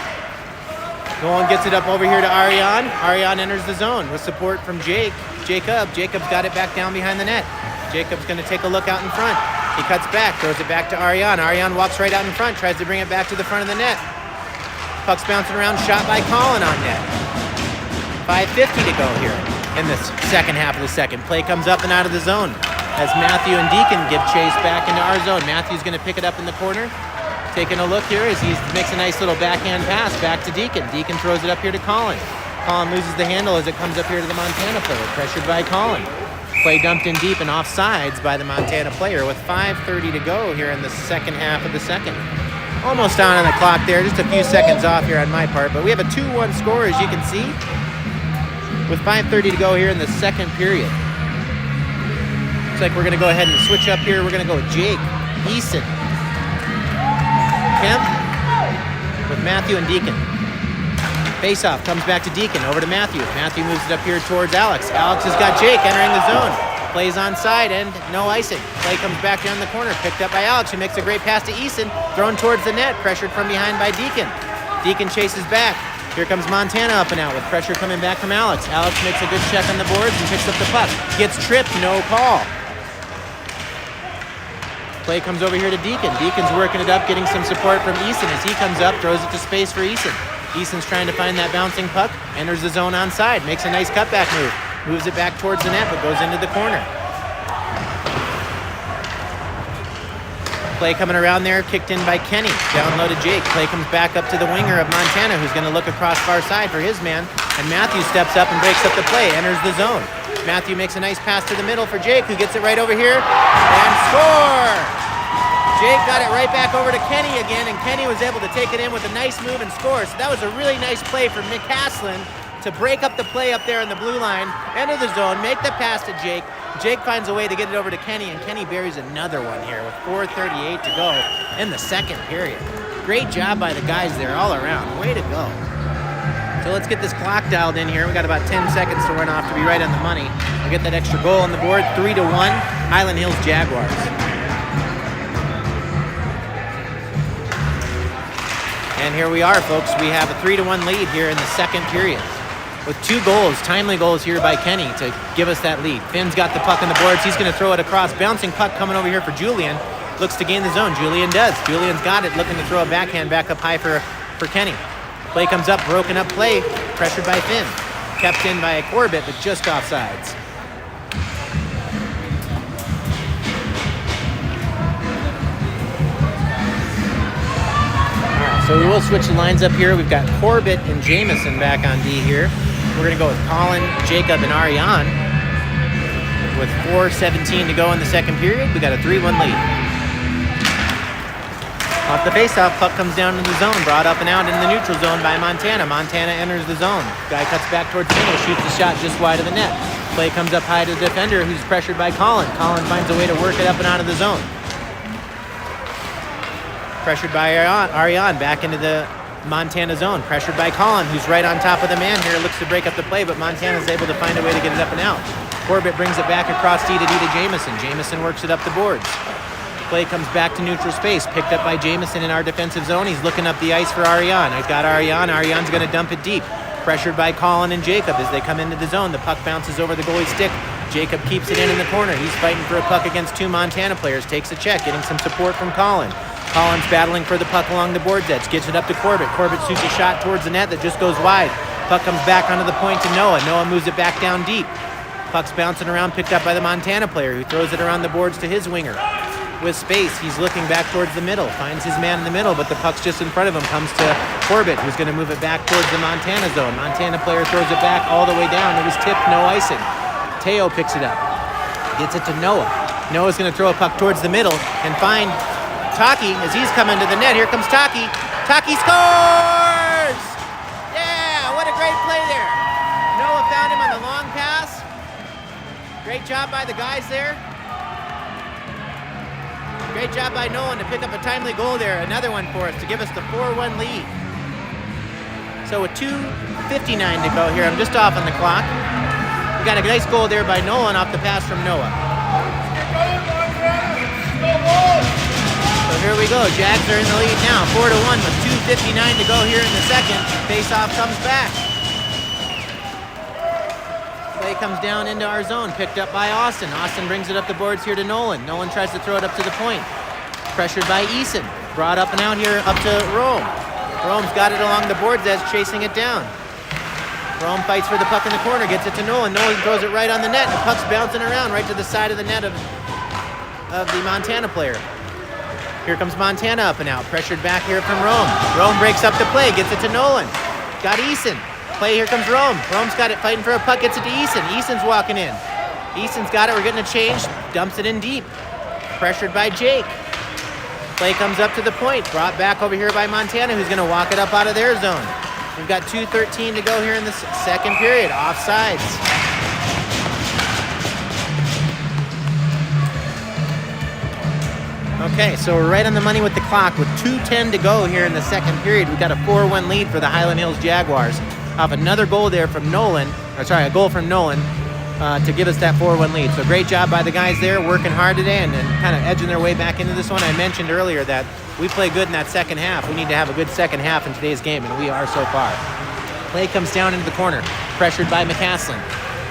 Nolan gets it up over here to Ariane. Ariane enters the zone with support from Jacob. Jacob's got it back down behind the net. Jacob's going to take a look out in front. He cuts back, throws it back to Ariane. Ariane walks right out in front, tries to bring it back to the front of the net. Puck's bouncing around, shot by Colin on net. 5:50 to go here in the second half of the second. Play comes up and out of the zone as Matthew and Deacon give chase back into our zone. Matthew's going to pick it up in the corner. Taking a look here as he makes a nice little backhand pass back to Deacon. Deacon throws it up here to Colin. Colin loses the handle as it comes up here to the Montana player, pressured by Colin. Play dumped in deep and offsides by the Montana player with 5:30 to go here in the second half of the second. Almost on the clock there, just a few seconds off here on my part, but we have a 2-1 score as you can see with 5:30 to go here in the second period. Looks like we're going to go ahead and switch up here. We're going to go with Jake, Eason, Kemp with Matthew and Deacon. Face-off comes back to Deacon, over to Matthew. Matthew moves it up here towards Alex. Alex has got Jake entering the zone. Plays onside and no icing. Play comes back down the corner, picked up by Alex, who makes a great pass to Eason, thrown towards the net, pressured from behind by Deacon. Deacon chases back. Here comes Montana up and out with pressure coming back from Alex. Alex makes a good check on the boards and picks up the puck. Gets tripped, no call. Play comes over here to Deacon. Deacon's working it up, getting some support from Eason as he comes up, throws it to space for Eason. Eason's trying to find that bouncing puck, enters the zone onside, makes a nice cutback move, moves it back towards the net, but goes into the corner. Play coming around there, kicked in by Kenny, down low to Jake. Play comes back up to the winger of Montana, who's going to look across far side for his man, and Matthew steps up and breaks up the play, enters the zone. Matthew makes a nice pass to the middle for Jake, who gets it right over here, and score! Jake got it right back over to Kenny again, and Kenny was able to take it in with a nice move and score. So that was a really nice play from Nick Haslin to break up the play up there in the blue line, enter the zone, make the pass to Jake. Jake finds a way to get it over to Kenny, and Kenny buries another one here with 4:38 to go in the second period. Great job by the guys there all around. Way to go. So let's get this clock dialed in here. We got about 10 seconds to run off to be right on the money. We'll get that extra goal on the board, 3-1, Highland Hills Jaguars. And here we are, folks. We have a 3-1 lead here in the second period with 2 goals, timely goals here by Kenny to give us that lead. Finn's got the puck on the boards. He's going to throw it across. Bouncing puck coming over here for Julian. Looks to gain the zone. Julian does. Julian's got it, looking to throw a backhand back up high for Kenny. Play comes up, broken up play, pressured by Finn. Kept in by Corbett, but just offsides. So we will switch the lines up here. We've got Corbett and Jamison back on D here. We're going to go with Colin, Jacob, and Ariane. With 4:17 to go in the second period, we got a 3-1 lead. Off the faceoff, puck comes down into the zone, brought up and out in the neutral zone by Montana. Montana enters the zone. Guy cuts back towards the middle, shoots the shot just wide of the net. Play comes up high to the defender, who's pressured by Colin. Colin finds a way to work it up and out of the zone. Pressured by Ariane back into the Montana zone. Pressured by Colin, who's right on top of the man here. Looks to break up the play, but Montana's able to find a way to get it up and out. Corbett brings it back across D to Jamison. Jamison works it up the boards. Play comes back to neutral space. Picked up by Jamison in our defensive zone. He's looking up the ice for Ariane. I've got Ariane. Ariane's going to dump it deep. Pressured by Colin and Jacob as they come into the zone. The puck bounces over the goalie's stick. Jacob keeps it in the corner. He's fighting for a puck against 2 Montana players. Takes a check, getting some support from Colin. Colin's battling for the puck along the boards edge. Gets it up to Corbett. Corbett shoots a shot towards the net that just goes wide. Puck comes back onto the point to Noah. Noah moves it back down deep. Puck's bouncing around, picked up by the Montana player, who throws it around the boards to his winger. With space, he's looking back towards the middle. Finds his man in the middle, but the puck's just in front of him. Comes to Corbett, who's going to move it back towards the Montana zone. Montana player throws it back all the way down. It was tipped, no icing. Teo picks it up. Gets it to Noah. Noah's going to throw a puck towards the middle and find Taki as he's coming to the net. Here comes Taki. Taki scores! Yeah, what a great play there. Noah found him on the long pass. Great job by the guys there. Great job by Nolan to pick up a timely goal there. Another one for us to give us the 4-1 lead. So with 2:59 to go here, I'm just off on the clock. We got a nice goal there by Nolan off the pass from Noah. So here we go. Jags are in the lead now, 4-1 with 2:59 to go here in the second. Face-off comes back. Play comes down into our zone, picked up by Austin. Austin brings it up the boards here to Nolan. Nolan tries to throw it up to the point. Pressured by Eason. Brought up and out here up to Rome. Rome's got it along the boards edge, chasing it down. Rome fights for the puck in the corner, gets it to Nolan. Nolan throws it right on the net. The puck's bouncing around right to the side of the net of the Montana player. Here comes Montana up and out. Pressured back here from Rome. Rome breaks up the play, gets it to Nolan. Got Eason. Play, here comes Rome. Rome's got it, fighting for a puck, gets it to Eason. Eason's walking in. Eason's got it, we're getting a change. Dumps it in deep. Pressured by Jake. Play comes up to the point. Brought back over here by Montana, who's going to walk it up out of their zone. We've got 2:13 to go here in the second period. Offsides. Okay, so we're right on the money with the clock. With 2:10 to go here in the second period, we've got a 4-1 lead for the Highland Hills Jaguars. Off another goal there from Nolan, a goal from Nolan to give us that 4-1 lead. So great job by the guys there, working hard today and kind of edging their way back into this one. I mentioned earlier that we play good in that second half. We need to have a good second half in today's game, and we are so far. Play comes down into the corner, pressured by McCaslin.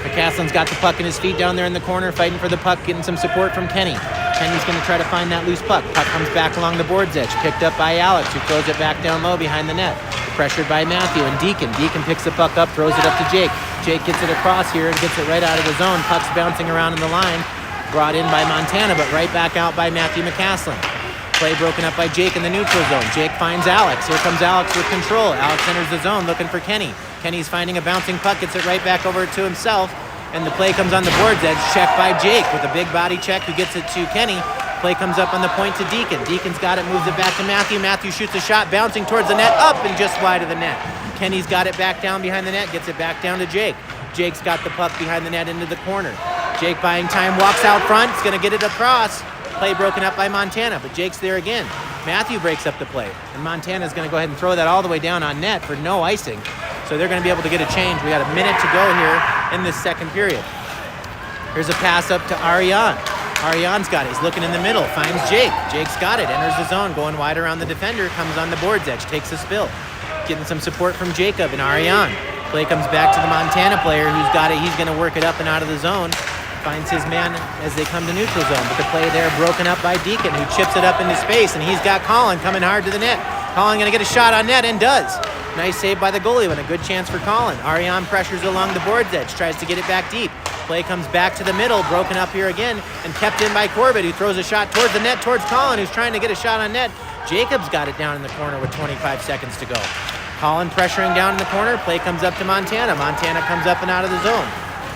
McCaslin's got the puck in his feet down there in the corner, fighting for the puck, getting some support from Kenny. Kenny's going to try to find that loose puck. Puck comes back along the boards edge, picked up by Alex, who throws it back down low behind the net. Pressured by Matthew and Deacon. Deacon picks the puck up, throws it up to Jake. Jake gets it across here and gets it right out of the zone. Puck's bouncing around in the line. Brought in by Montana, but right back out by Matthew McCaslin. Play broken up by Jake in the neutral zone. Jake finds Alex. Here comes Alex with control. Alex enters the zone looking for Kenny. Kenny's finding a bouncing puck, gets it right back over to himself. And the play comes on the boards edge, checked by Jake with a big body check who gets it to Kenny. Play comes up on the point to Deacon. Deacon's got it, moves it back to Matthew. Matthew shoots a shot, bouncing towards the net, up and just wide of the net. Kenny's got it back down behind the net, gets it back down to Jake. Jake's got the puck behind the net into the corner. Jake buying time, walks out front, is going to get it across. Play broken up by Montana, but Jake's there again. Matthew breaks up the play, and Montana's going to go ahead and throw that all the way down on net for no icing. So they're going to be able to get a change. We got a minute to go here in this second period. Here's a pass up to Ariane. Ariane's got it. He's looking in the middle. Finds Jake. Jake's got it. Enters the zone. Going wide around the defender. Comes on the boards edge. Takes a spill. Getting some support from Jacob and Ariane. Play comes back to the Montana player who's got it. He's going to work it up and out of the zone. Finds his man as they come to neutral zone. But the play there broken up by Deacon, who chips it up into space. And he's got Colin coming hard to the net. Colin going to get a shot on net and does. Nice save by the goalie, and a good chance for Colin. Ariane pressures along the boards edge. Tries to get it back deep. Play comes back to the middle, broken up here again, and kept in by Corbett, who throws a shot towards the net, towards Colin, who's trying to get a shot on net. Jacob's got it down in the corner with 25 seconds to go. Colin pressuring down in the corner. Play comes up to Montana. Montana comes up and out of the zone.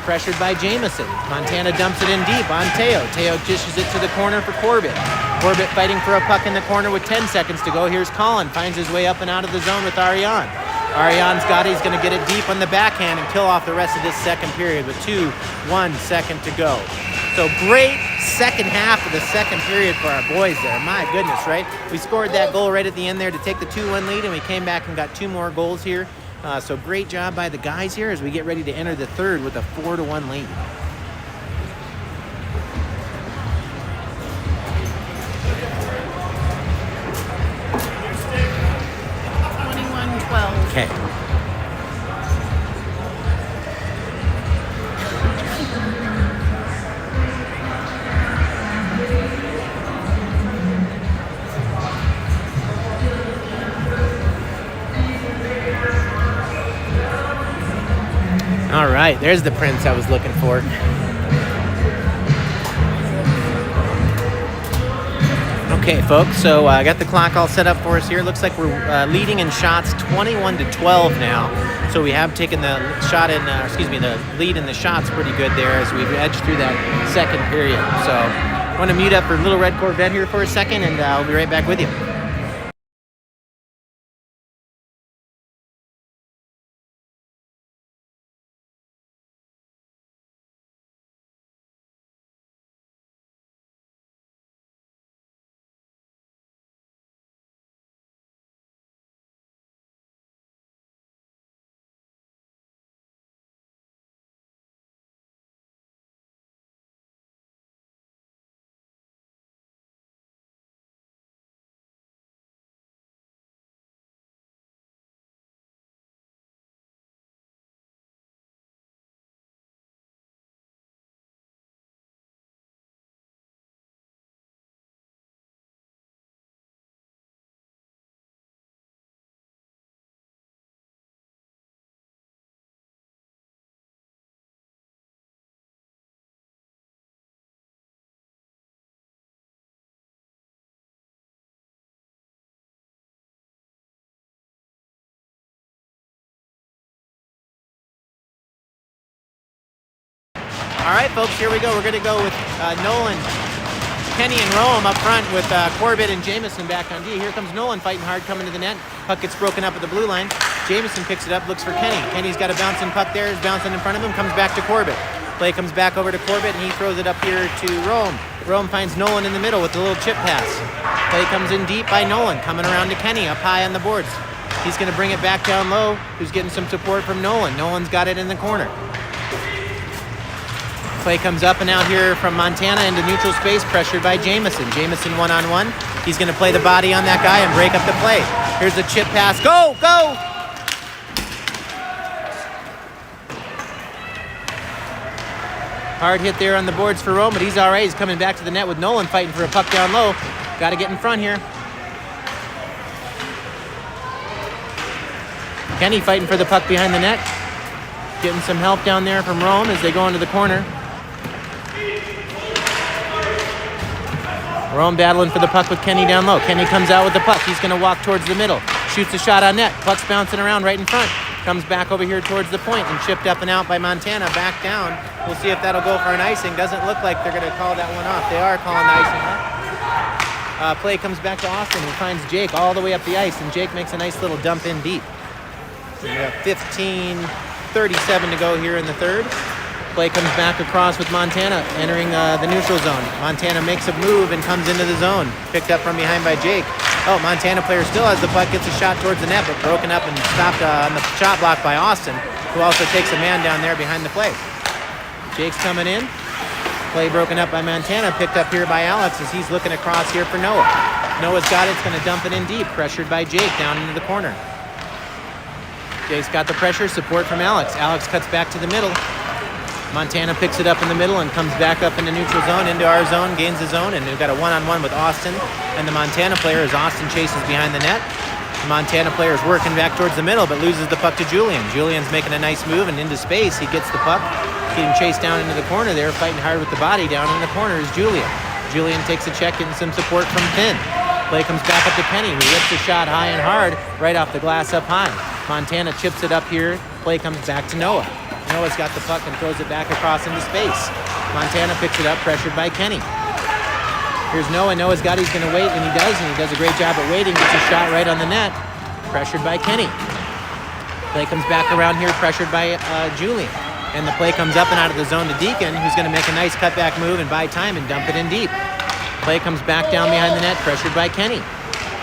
Pressured by Jamison. Montana dumps it in deep on Teo. Teo dishes it to the corner for Corbett. Corbett fighting for a puck in the corner with 10 seconds to go. Here's Colin, finds his way up and out of the zone with Ariane. Ariane's got it. He's going to get it deep on the backhand and kill off the rest of this second period with 1 second to go. So great second half of the second period for our boys there. My goodness, right? We scored that goal right at the end there to take the 2-1 lead, and we came back and got 2 more goals here. So great job by the guys here as we get ready to enter the third with a 4-1 lead. Okay. All right, there's the prince I was looking for. Okay, folks, so I got the clock all set up for us here. Looks like we're leading in shots 21-12 now. So we have taken the shot in, the lead in the shots pretty good there as we've edged through that second period. So I want to mute up for Little Red Corvette here for a second, and I'll be right back with you. All right, folks, here we go. We're going to go with Nolan, Kenny, and Rome up front with Corbett and Jamison back on D. Here comes Nolan fighting hard, coming to the net. Puck gets broken up at the blue line. Jamison picks it up, looks for Kenny. Kenny's got a bouncing puck there. He's bouncing in front of him, comes back to Corbett. Play comes back over to Corbett, and he throws it up here to Rome. Rome finds Nolan in the middle with a little chip pass. Play comes in deep by Nolan, coming around to Kenny up high on the boards. He's going to bring it back down low. Who's getting some support from Nolan. Nolan's got it in the corner. Play comes up and out here from Montana into neutral space, pressured by Jamison. Jamison one-on-one. He's going to play the body on that guy and break up the play. Here's a chip pass. Go! Go! Hard hit there on the boards for Rome, but he's all right. He's coming back to the net with Nolan fighting for a puck down low. Got to get in front here. Kenny fighting for the puck behind the net. Getting some help down there from Rome as they go into the corner. Rome battling for the puck with Kenny down low. Kenny comes out with the puck. He's going to walk towards the middle. Shoots a shot on net. Puck's bouncing around right in front. Comes back over here towards the point and chipped up and out by Montana. Back down. We'll see if that'll go for an icing. Doesn't look like they're going to call that one off. They are calling the icing off. Play comes back to Austin, who finds Jake all the way up the ice, and Jake makes a nice little dump in deep. We have 15:37 to go here in the third. Play comes back across with Montana entering the neutral zone. Montana makes a move and comes into the zone. Picked up from behind by Jake. Oh, Montana player still has the puck, gets a shot towards the net, but broken up and stopped on the shot block by Austin, who also takes a man down there behind the play. Jake's coming in. Play broken up by Montana, picked up here by Alex as he's looking across here for Noah. Noah's got it, it's going to dump it in deep, pressured by Jake down into the corner. Jake's got the pressure, support from Alex. Alex cuts back to the middle. Montana picks it up in the middle and comes back up into neutral zone, into our zone, gains the zone, and we've got a one-on-one with Austin and the Montana player as Austin chases behind the net. The Montana player is working back towards the middle, but loses the puck to Julian. Julian's making a nice move and into space. He gets the puck, getting chased down into the corner there, fighting hard with the body. Down in the corner is Julian. Julian takes a check, getting some support from Finn. Play comes back up to Penny, who lifts a shot high and hard, right off the glass up high. Montana chips it up here. Play comes back to Noah. Noah's got the puck and throws it back across into space. Montana picks it up, pressured by Kenny. Here's Noah. Noah's got it. He's going to wait, and he does a great job at waiting. Gets a shot right on the net, pressured by Kenny. Play comes back around here, pressured by Julian. And the play comes up and out of the zone to Deacon, who's going to make a nice cutback move and buy time and dump it in deep. Play comes back down behind the net, pressured by Kenny.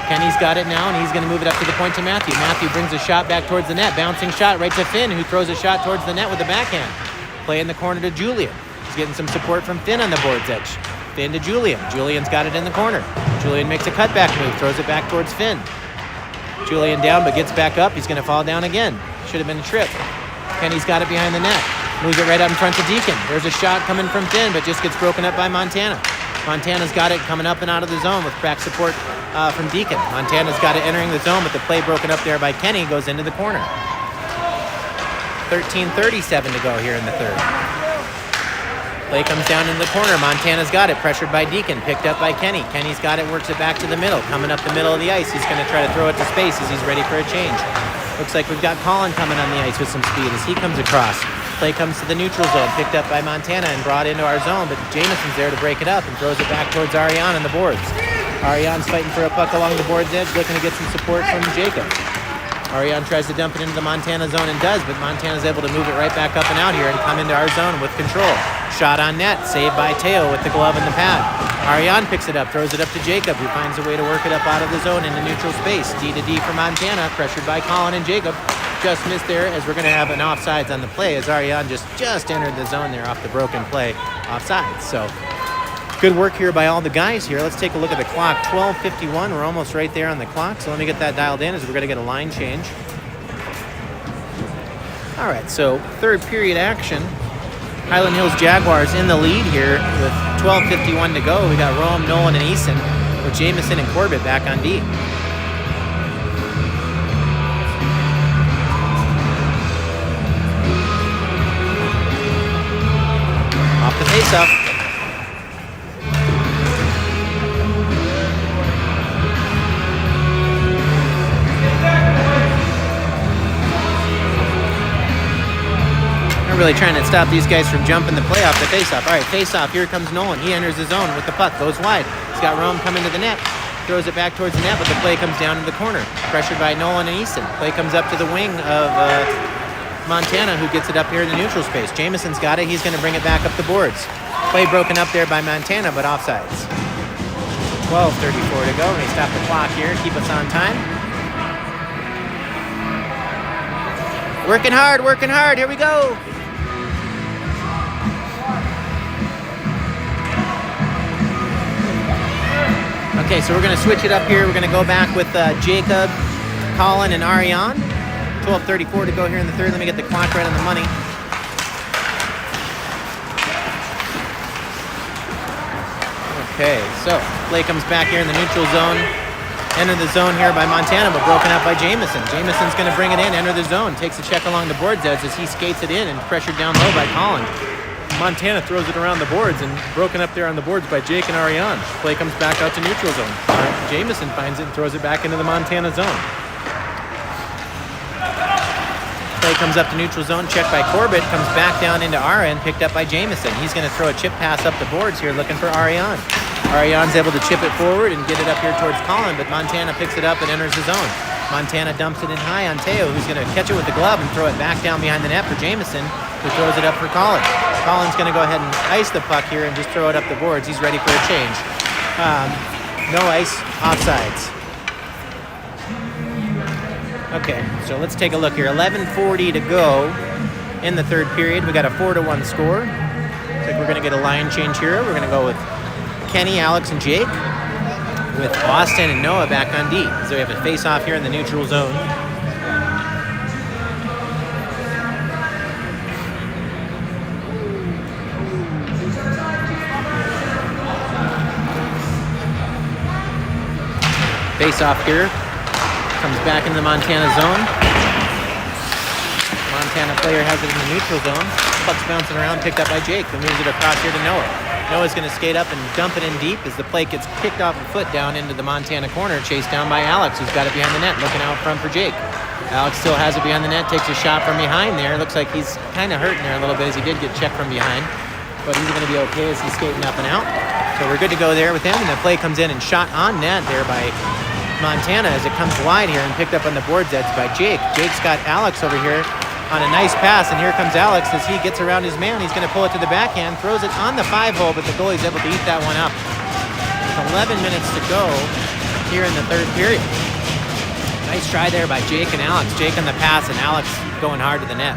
Kenny's got it now, and he's going to move it up to the point to Matthew. Matthew brings a shot back towards the net. Bouncing shot right to Finn, who throws a shot towards the net with the backhand. Play in the corner to Julian. He's getting some support from Finn on the board's edge. Finn to Julian. Julian's got it in the corner. Julian makes a cutback move, throws it back towards Finn. Julian down, but gets back up. He's going to fall down again. Should have been a trip. Kenny's got it behind the net. Moves it right up in front to Deacon. There's a shot coming from Finn, but just gets broken up by Montana. Montana's got it coming up and out of the zone with crack support from Deacon. Montana's got it entering the zone, but the play broken up there by Kenny goes into the corner. 13:37 to go here in the third. Play comes down in the corner. Montana's got it, pressured by Deacon, picked up by Kenny. Kenny's got it, works it back to the middle. Coming up the middle of the ice, he's going to try to throw it to space as he's ready for a change. Looks like we've got Colin coming on the ice with some speed as he comes across. Play comes to the neutral zone, picked up by Montana and brought into our zone, but Jameson's there to break it up and throws it back towards Ariane on the boards. Ariane's fighting for a puck along the board's edge, looking to get some support from Jacob. Ariane tries to dump it into the Montana zone and does, but Montana's able to move it right back up and out here and come into our zone with control. Shot on net, saved by Teo with the glove and the pad. Ariane picks it up, throws it up to Jacob, who finds a way to work it up out of the zone into neutral space. D to D for Montana, pressured by Colin and Jacob. Just missed there as we're going to have an offsides on the play as Ariane just entered the zone there off the broken play offsides. So good work here by all the guys here. Let's take a look at the clock. 12:51. We're almost right there on the clock. So let me get that dialed in as we're going to get a line change. All right, so third period action. Highland Hills Jaguars in the lead here with 12:51 to go. We got Rome, Nolan, and Eason with Jamison and Corbett back on D. Off the face-off. We're really trying to stop these guys from jumping the play off the face-off. All right, face-off. Here comes Nolan. He enters the zone with the puck. Goes wide. He's got Rome coming to the net. Throws it back towards the net, but the play comes down to the corner. Pressured by Nolan and Easton. Play comes up to the wing of Montana, who gets it up here in the neutral space. Jameson's got it. He's going to bring it back up the boards. Play broken up there by Montana, but offsides. 12:34 to go. They stop the clock here. Keep us on time. Working hard, working hard. Here we go. Okay, so we're going to switch it up here. We're going to go back with Jacob, Colin, and Ariane. 12:34 to go here in the third. Let me get the clock right on the money. Okay, so play comes back here in the neutral zone. Enter the zone here by Montana, but broken up by Jameson. Jameson's going to bring it in, enter the zone. Takes a check along the boards edge as he skates it in and pressured down low by Colin. Montana throws it around the boards and broken up there on the boards by Jake and Ariane. Play comes back out to neutral zone. Jameson finds it and throws it back into the Montana zone. Play comes up to neutral zone, checked by Corbett, comes back down into Ara and picked up by Jameson. He's going to throw a chip pass up the boards here looking for Ariane. Ariane's able to chip it forward and get it up here towards Colin, but Montana picks it up and enters the zone. Montana dumps it in high on Teo, who's going to catch it with the glove and throw it back down behind the net for Jameson, who throws it up for Colin. Colin's going to go ahead and ice the puck here and just throw it up the boards. He's ready for a change. No ice, offsides. Okay, so let's take a look here. 11:40 to go in the third period. We got a 4-1 score. Looks like we're going to get a line change here. We're going to go with Kenny, Alex, and Jake, with Austin and Noah back on D. So we have a face-off here in the neutral zone. Face-off here. Comes back into the Montana zone. Montana player has it in the neutral zone. Puck's bouncing around, picked up by Jake, who moves it across here to Noah. Noah's going to skate up and dump it in deep as the play gets kicked off a foot down into the Montana corner, chased down by Alex, who's got it behind the net, looking out front for Jake. Alex still has it behind the net, takes a shot from behind there. Looks like he's kind of hurting there a little bit as he did get checked from behind, but he's going to be okay as he's skating up and out. So we're good to go there with him, and the play comes in and shot on net there by Montana as it comes wide here and picked up on the boards edge by Jake. Jake's got Alex over here on a nice pass, and here comes Alex as he gets around his man. He's going to pull it to the backhand, throws it on the 5-hole, but the goalie's able to eat that one up. With 11 minutes to go here in the third period. Nice try there by Jake and Alex. Jake on the pass and Alex going hard to the net.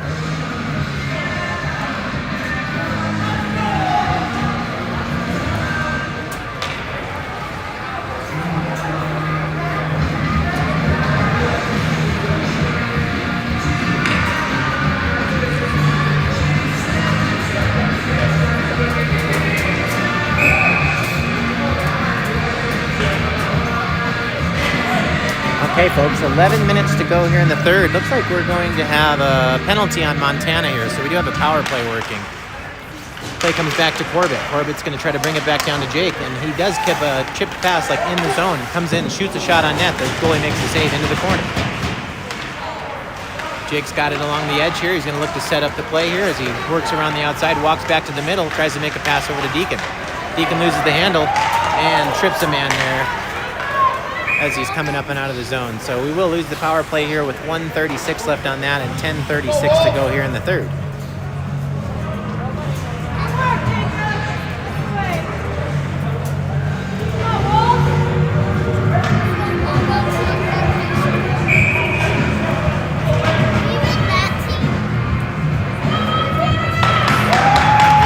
Okay, folks, 11 minutes to go here in the third. Looks like we're going to have a penalty on Montana here, so we do have a power play working. Play comes back to Corbett. Corbett's going to try to bring it back down to Jake, and he does keep a chip pass like in the zone. Comes in and shoots a shot on net. The goalie makes the save into the corner. Jake's got it along the edge here. He's going to look to set up the play here as he works around the outside, walks back to the middle, tries to make a pass over to Deacon. Deacon loses the handle and trips a man there as he's coming up and out of the zone. So we will lose the power play here with 1:36 left on that and 10:36 to go here in the third.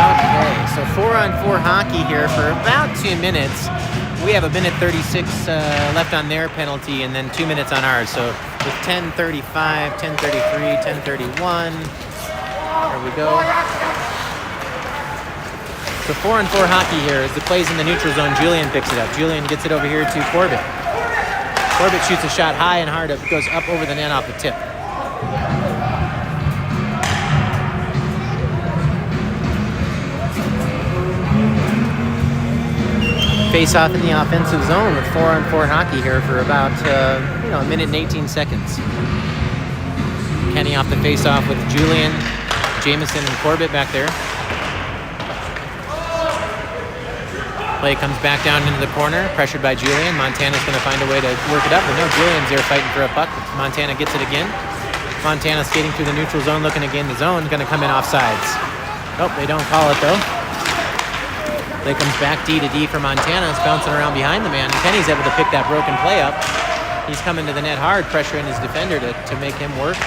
Okay, so 4-on-4 hockey here for about 2 minutes. We have 1:36 left on their penalty and then 2 minutes on ours. So with 10:35, 10:33, 10:31, there we go. So 4-on-4 hockey here as the play's in the neutral zone. Julian picks it up. Julian gets it over here to Corbett. Corbett shoots a shot high and hard. It goes up over the net off the tip. Face off in the offensive zone with 4-on-4 hockey here for about a minute and 18 seconds. Kenny off the face off with Julian. Jamison and Corbett back there. Play comes back down into the corner, pressured by Julian. Montana's going to find a way to work it up, but no, Julian's there fighting for a puck. Montana gets it again. Montana skating through the neutral zone, looking again. The zone going to come in offsides. Nope, they don't call it though. Play comes back D to D for Montana. It's bouncing around behind the man. And Kenny's able to pick that broken play up. He's coming to the net hard, pressuring his defender to make him work.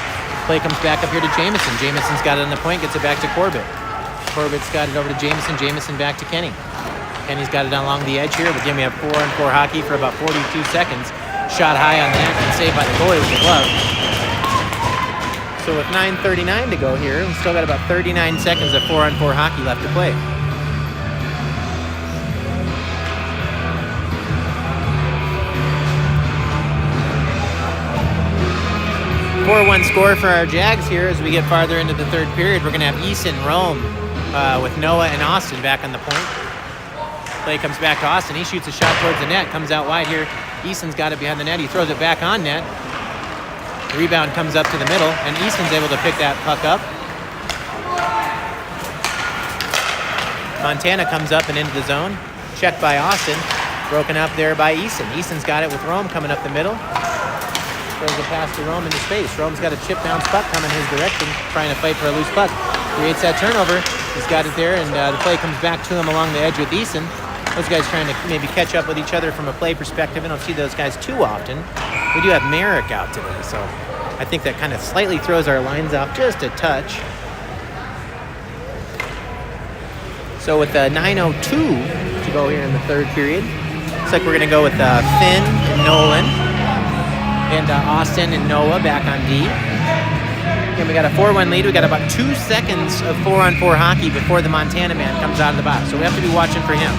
Play comes back up here to Jamison. Jamison's got it on the point, gets it back to Corbett. Corbett's got it over to Jamison. Jamison back to Kenny. Kenny's got it along the edge here, but again, we have 4-on-4 hockey for about 42 seconds. Shot high on the net and saved by the goalie with the glove. So with 9:39 to go here, we've still got about 39 seconds of 4-on-4 hockey left to play. Four-one score for our Jags here as we get farther into the third period. We're going to have Easton, Rome, with Noah and Austin back on the point. Play comes back to Austin. He shoots a shot towards the net, comes out wide here. Easton's got it behind the net. He throws it back on net. The rebound comes up to the middle, and Easton's able to pick that puck up. Montana comes up and into the zone. Checked by Austin. Broken up there by Easton. Easton's got it with Rome coming up the middle. Throws a pass to Rome into space. Rome's got a chip bounce puck coming his direction, trying to fight for a loose puck. Creates that turnover. He's got it there, and the play comes back to him along the edge with Easton. Those guys trying to maybe catch up with each other from a play perspective. I don't see those guys too often. We do have Merrick out today, so I think that kind of slightly throws our lines off just a touch. So with 9:02 to go here in the third period, looks like we're going to go with Finn and Nolan and Austin and Noah back on D. And we got a 4-1 lead. We got about 2 seconds of 4-on-4 hockey before the Montana man comes out of the box, so we have to be watching for him.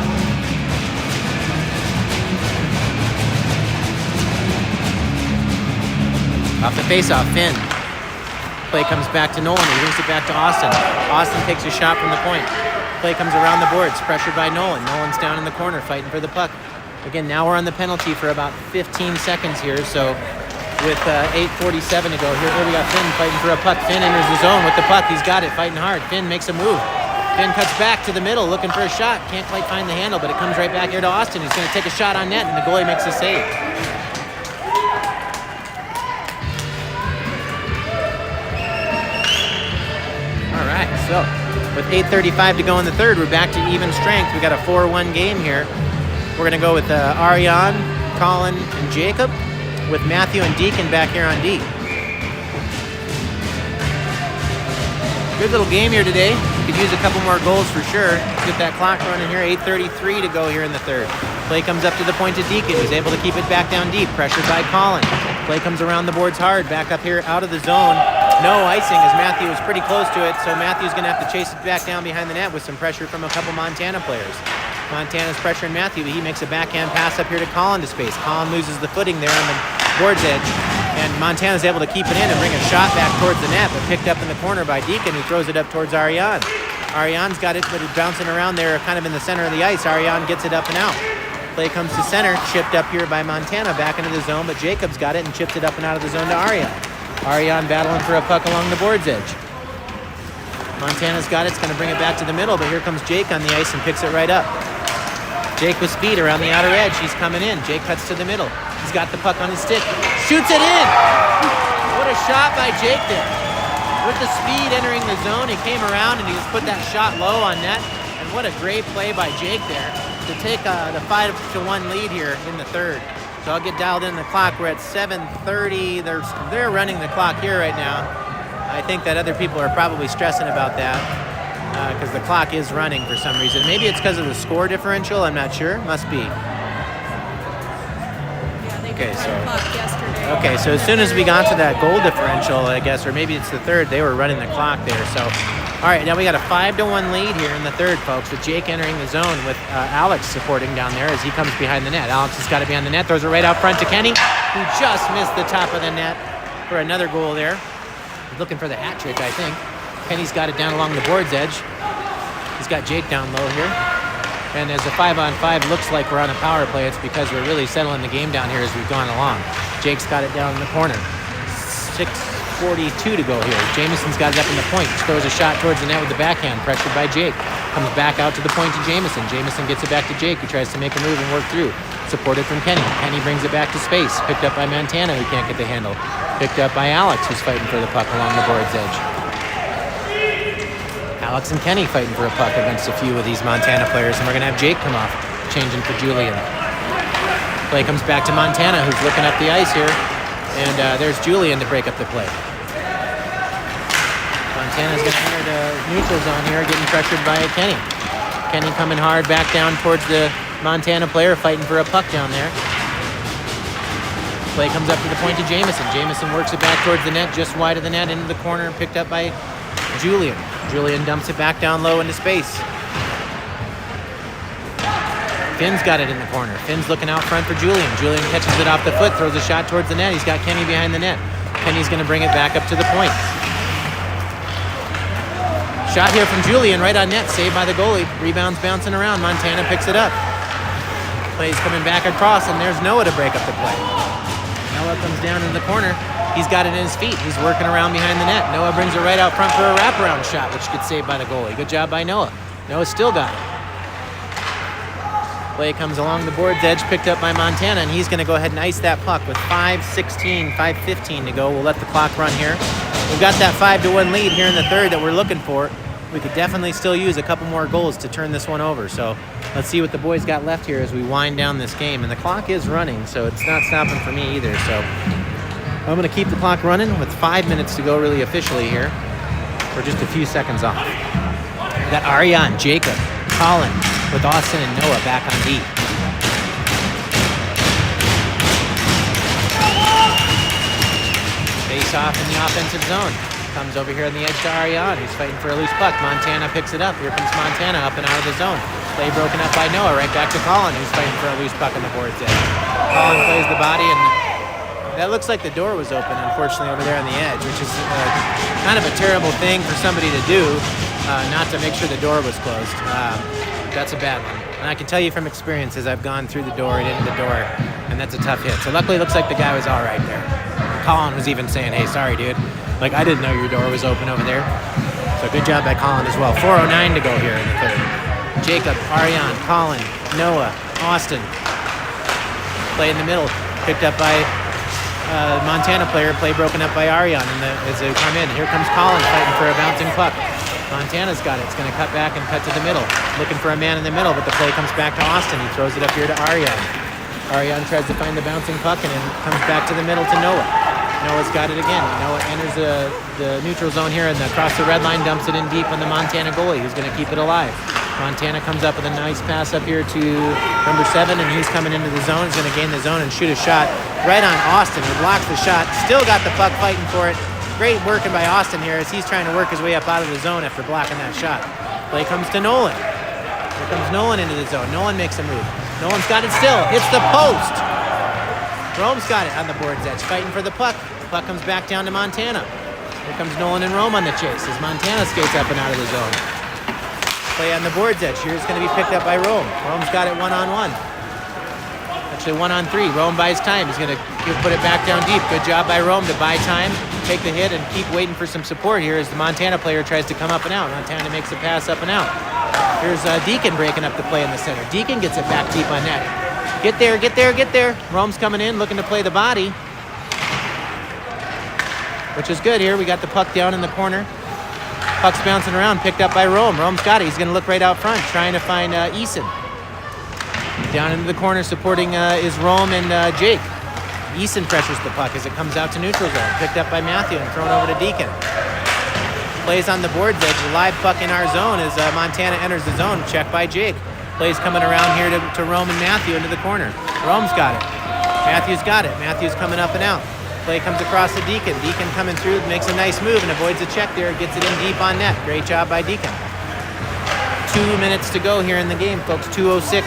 Off the faceoff, Finn. Play comes back to Nolan. He brings it back to Austin. Austin takes a shot from the point. Play comes around the boards, pressured by Nolan. Nolan's down in the corner fighting for the puck. Again, now we're on the penalty for about 15 seconds here, so with 8:47 to go. Here we got Finn fighting for a puck. Finn enters the zone with the puck. He's got it, fighting hard. Finn makes a move. Finn cuts back to the middle, looking for a shot. Can't quite find the handle, but it comes right back here to Austin. He's going to take a shot on net, and the goalie makes a save. All right, so with 8:35 to go in the third, we're back to even strength. We got a 4-1 game here. We're going to go with Ariane, Colin, and Jacob, with Matthew and Deacon back here on D. Good little game here today. Could use a couple more goals for sure. Get that clock running here. 8:33 to go here in the third. Play comes up to the point to Deacon. He's able to keep it back down deep. Pressured by Colin. Play comes around the boards hard. Back up here out of the zone. No icing as Matthew was pretty close to it. So Matthew's going to have to chase it back down behind the net with some pressure from a couple Montana players. Montana's pressuring Matthew, but he makes a backhand pass up here to Colin to space. Colin loses the footing there on the board's edge, and Montana's able to keep it in and bring a shot back towards the net, but picked up in the corner by Deacon, who throws it up towards Ariane. Ariane's got it, but it's bouncing around there kind of in the center of the ice. Ariane gets it up and out. Play comes to center, chipped up here by Montana, back into the zone, but Jacob's got it and chipped it up and out of the zone to Ariane. Ariane battling for a puck along the board's edge. Montana's got it, it's going to bring it back to the middle, but here comes Jake on the ice and picks it right up. Jake with speed around the outer edge. He's coming in. Jake cuts to the middle. He's got the puck on his stick. Shoots it in! What a shot by Jake there. With the speed entering the zone, he came around and he just put that shot low on net. And what a great play by Jake there to take the 5-1 lead here in the third. So I'll get dialed in the clock. We're at 7:30. They're running the clock here right now. I think that other people are probably stressing about that. Because the clock is running for some reason. Maybe it's because of the score differential. I'm not sure. Must be. Yeah, they Okay, did so run clock yesterday. okay, so as soon as we got to that goal differential, I guess, or maybe it's the third, they were running the clock there. So, all right, now we got a 5-1 lead here in the third, folks, with Jake entering the zone with Alex supporting down there as he comes behind the net. Alex has got to be on the net. Throws it right out front to Kenny, who just missed the top of the net for another goal there. Looking for the hat trick, I think. Kenny's got it down along the board's edge. He's got Jake down low here. And as a 5-on-5 looks like we're on a power play, it's because we're really settling the game down here as we've gone along. Jake's got it down in the corner. 2:42 to go here. Jamison's got it up in the point. Throws a shot towards the net with the backhand, pressured by Jake. Comes back out to the point to Jamison. Jamison gets it back to Jake, who tries to make a move and work through. Supported from Kenny. Kenny brings it back to space. Picked up by Montana, who can't get the handle. Picked up by Alex, who's fighting for the puck along the board's edge. Alex and Kenny fighting for a puck against a few of these Montana players, and we're going to have Jake come off, changing for Julian. Play comes back to Montana, who's looking up the ice here, and there's Julian to break up the play. Montana's going to enter the neutral zone here, getting pressured by Kenny. Kenny coming hard back down towards the Montana player, fighting for a puck down there. Play comes up to the point to Jamison. Jamison works it back towards the net, just wide of the net, into the corner, picked up by Julian. Julian dumps it back down low into space. Finn's got it in the corner. Finn's looking out front for Julian. Julian catches it off the foot, throws a shot towards the net. He's got Kenny behind the net. Kenny's going to bring it back up to the point. Shot here from Julian, right on net, saved by the goalie. Rebounds bouncing around. Montana picks it up. Play's coming back across, and there's Noah to break up the play. Noah comes down in the corner. He's got it in his feet. He's working around behind the net. Noah brings it right out front for a wraparound shot, which gets saved by the goalie. Good job by Noah. Noah still got it. Play comes along the board's edge, picked up by Montana, and he's going to go ahead and ice that puck with 5:16, 5:15 to go. We'll let the clock run here. We've got that 5-1 lead here in the third that we're looking for. We could definitely still use a couple more goals to turn this one over. So let's see what the boys got left here as we wind down this game. And the clock is running, so it's not stopping for me either. So I'm going to keep the clock running with 5 minutes to go really officially here. We're just a few seconds off. We got Ariane, Jacob, Colin, with Austin and Noah back on D. Face off in the offensive zone. Comes over here on the edge to Ariane, who's fighting for a loose puck. Montana picks it up. Here comes Montana up and out of the zone. Play broken up by Noah, right back to Colin, who's fighting for a loose puck on the board's edge. Colin plays the body, and that looks like the door was open, unfortunately, over there on the edge, which is kind of a terrible thing for somebody to do, not to make sure the door was closed. That's a bad one. And I can tell you from experience, as I've gone through the door and into the door, and that's a tough hit. So luckily, it looks like the guy was all right there. Colin was even saying, hey, sorry, dude. Like, I didn't know your door was open over there. So good job by Colin as well. 4:09 to go here in the third. Jacob, Ariane, Colin, Noah, Austin. Play in the middle. Picked up by Montana player. Play broken up by Ariane as they come in. Here comes Colin fighting for a bouncing puck. Montana's got it. It's going to cut back and cut to the middle. Looking for a man in the middle, but the play comes back to Austin. He throws it up here to Ariane. Ariane tries to find the bouncing puck and then comes back to the middle to Noah. Noah's got it again. Noah enters the neutral zone here and across the red line, dumps it in deep on the Montana goalie, who's going to keep it alive. Montana comes up with a nice pass up here to number 7, and he's coming into the zone. He's going to gain the zone and shoot a shot right on Austin, who blocks the shot. Still got the puck, fighting for it. Great working by Austin here as he's trying to work his way up out of the zone after blocking that shot. Play comes to Nolan. Here comes Nolan into the zone. Nolan makes a move. Nolan's got it still. Hits the post. Rome's got it on the board's edge, fighting for the puck. Puck comes back down to Montana. Here comes Nolan and Rome on the chase as Montana skates up and out of the zone. Play on the board's edge. Here's going to be picked up by Rome. Rome's got it 1-on-1. Actually 1-on-3. Rome buys time. He's going to put it back down deep. Good job by Rome to buy time, take the hit, and keep waiting for some support here as the Montana player tries to come up and out. Montana makes a pass up and out. Here's Deacon breaking up the play in the center. Deacon gets it back deep on net. Get there, get there, get there. Rome's coming in, looking to play the body, which is good here. We got the puck down in the corner. Puck's bouncing around, picked up by Rome. Rome's got it. He's going to look right out front, trying to find Eason. Down into the corner, supporting is Rome and Jake. Eason pressures the puck as it comes out to neutral zone. Picked up by Matthew and thrown over to Deacon. Plays on the board's edge. The live puck in our zone as Montana enters the zone. Checked by Jake. Plays coming around here to Rome and Matthew into the corner. Rome's got it. Matthew's got it. Matthew's coming up and out. Play comes across to Deacon. Deacon coming through, makes a nice move and avoids a check there. Gets it in deep on net. Great job by Deacon. 2 minutes to go here in the game, folks. 2:06.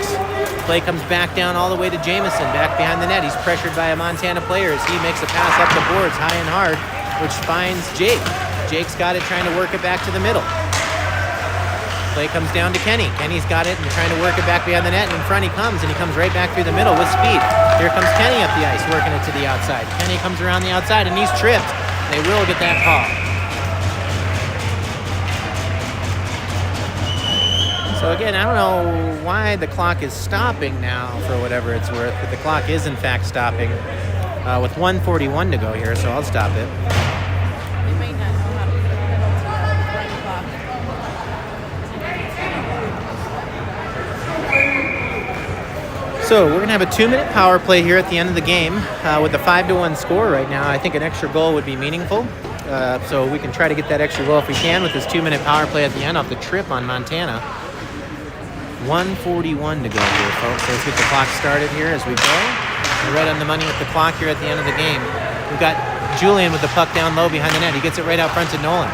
Play comes back down all the way to Jamison, back behind the net. He's pressured by a Montana player as he makes a pass up the boards high and hard, which finds Jake. Jake's got it, trying to work it back to the middle. Play comes down to Kenny. Kenny's got it and trying to work it back behind the net, and in front he comes, and he comes right back through the middle with speed. Here comes Kenny up the ice, working it to the outside. Kenny comes around the outside, and he's tripped. They will get that call. So again, I don't know why the clock is stopping now for whatever it's worth, but the clock is in fact stopping with 1:41 to go here, so I'll stop it. They may not know how to put a penalty on the clock. So we're gonna have a 2-minute power play here at the end of the game with a 5-1 score right now. I think an extra goal would be meaningful. So we can try to get that extra goal if we can with this 2-minute power play at the end off the trip on Montana. 1:41 to go here, folks. So let's get the clock started here as we go. We're right on the money with the clock here at the end of the game. We've got Julian with the puck down low behind the net. He gets it right out front to Nolan.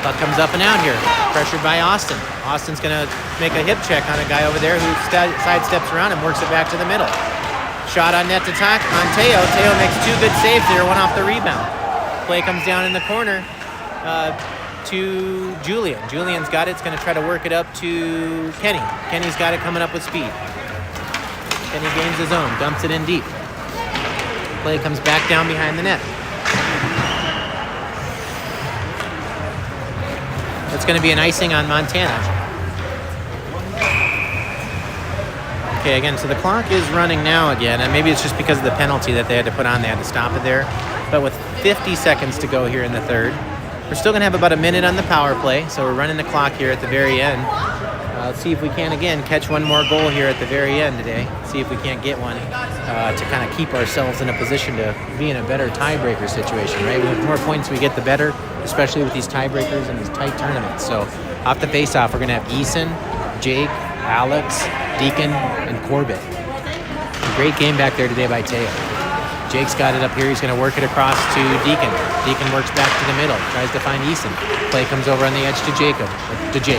Puck comes up and out here. Pressured by Austin. Austin's going to make a hip check on a guy over there who sidesteps around and works it back to the middle. Shot on net to talk on Teo. Teo makes 2 good saves there, one off the rebound. Play comes down in the corner to Julian. Julian's got it. It's going to try to work it up to Kenny. Kenny's got it coming up with speed. Kenny gains his own, dumps it in deep. Play comes back down behind the net. It's going to be an icing on Montana. Okay, again, so the clock is running now again, and maybe it's just because of the penalty that they had to put on. They had to stop it there. But with 50 seconds to go here in the third, we're still going to have about a minute on the power play, so we're running the clock here at the very end. Let's see if we can, again, catch one more goal here at the very end today. See if we can't get one to kind of keep ourselves in a position to be in a better tiebreaker situation, right? The more points we get, the better, especially with these tiebreakers and these tight tournaments. So off the face-off, we're going to have Eason, Jake, Alex, Deacon, and Corbett. A great game back there today by Teo. Jake's got it up here. He's going to work it across to Deacon. Deacon works back to the middle, tries to find Eason. Play comes over on the edge to Jake,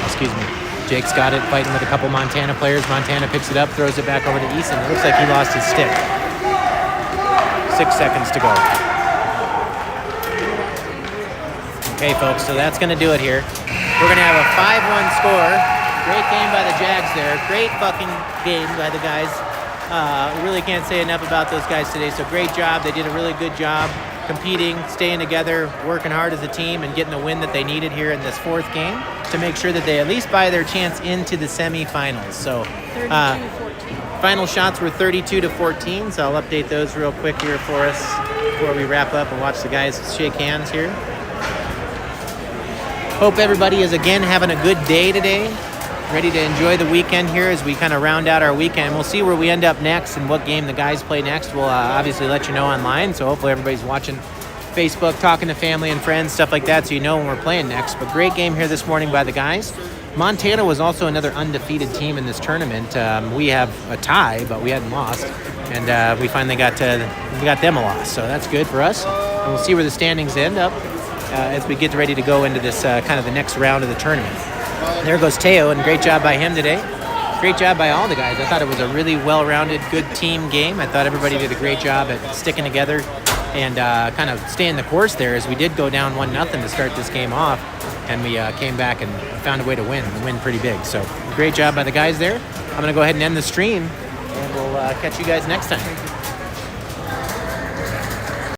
excuse me. Jake's got it, fighting with a couple Montana players. Montana picks it up, throws it back over to Eason. It looks like he lost his stick. 6 seconds to go. Okay, folks, so that's going to do it here. We're going to have a 5-1 score. Great game by the Jags there. Great fucking game by the guys. Really can't say enough about those guys today. So great job. They did a really good job competing, staying together, working hard as a team, and getting the win that they needed here in this 4th game to make sure that they at least buy their chance into the semifinals. So 32-14. Final shots were 32-14, so I'll update those real quick here for us before we wrap up and watch the guys shake hands here. Hope everybody is again having a good day today. Ready to enjoy the weekend here as we kind of round out our weekend. We'll see where we end up next and what game the guys play next. We'll obviously let you know online, so hopefully everybody's watching Facebook, talking to family and friends, stuff like that, so you know when we're playing next. But great game here this morning by the guys. Montana was also another undefeated team in this tournament. We have a tie, but we hadn't lost, and we finally got them a loss, so that's good for us. And we'll see where the standings end up as we get ready to go into this kind of the next round of the tournament. There goes Teo, and great job by him today. Great job by all the guys. I thought it was a really well-rounded, good team game. I thought everybody did a great job at sticking together and kind of staying the course there, as we did go down 1-0 to start this game off, and we came back and found a way to win pretty big. So great job by the guys there. I'm going to go ahead and end the stream, and we'll catch you guys next time.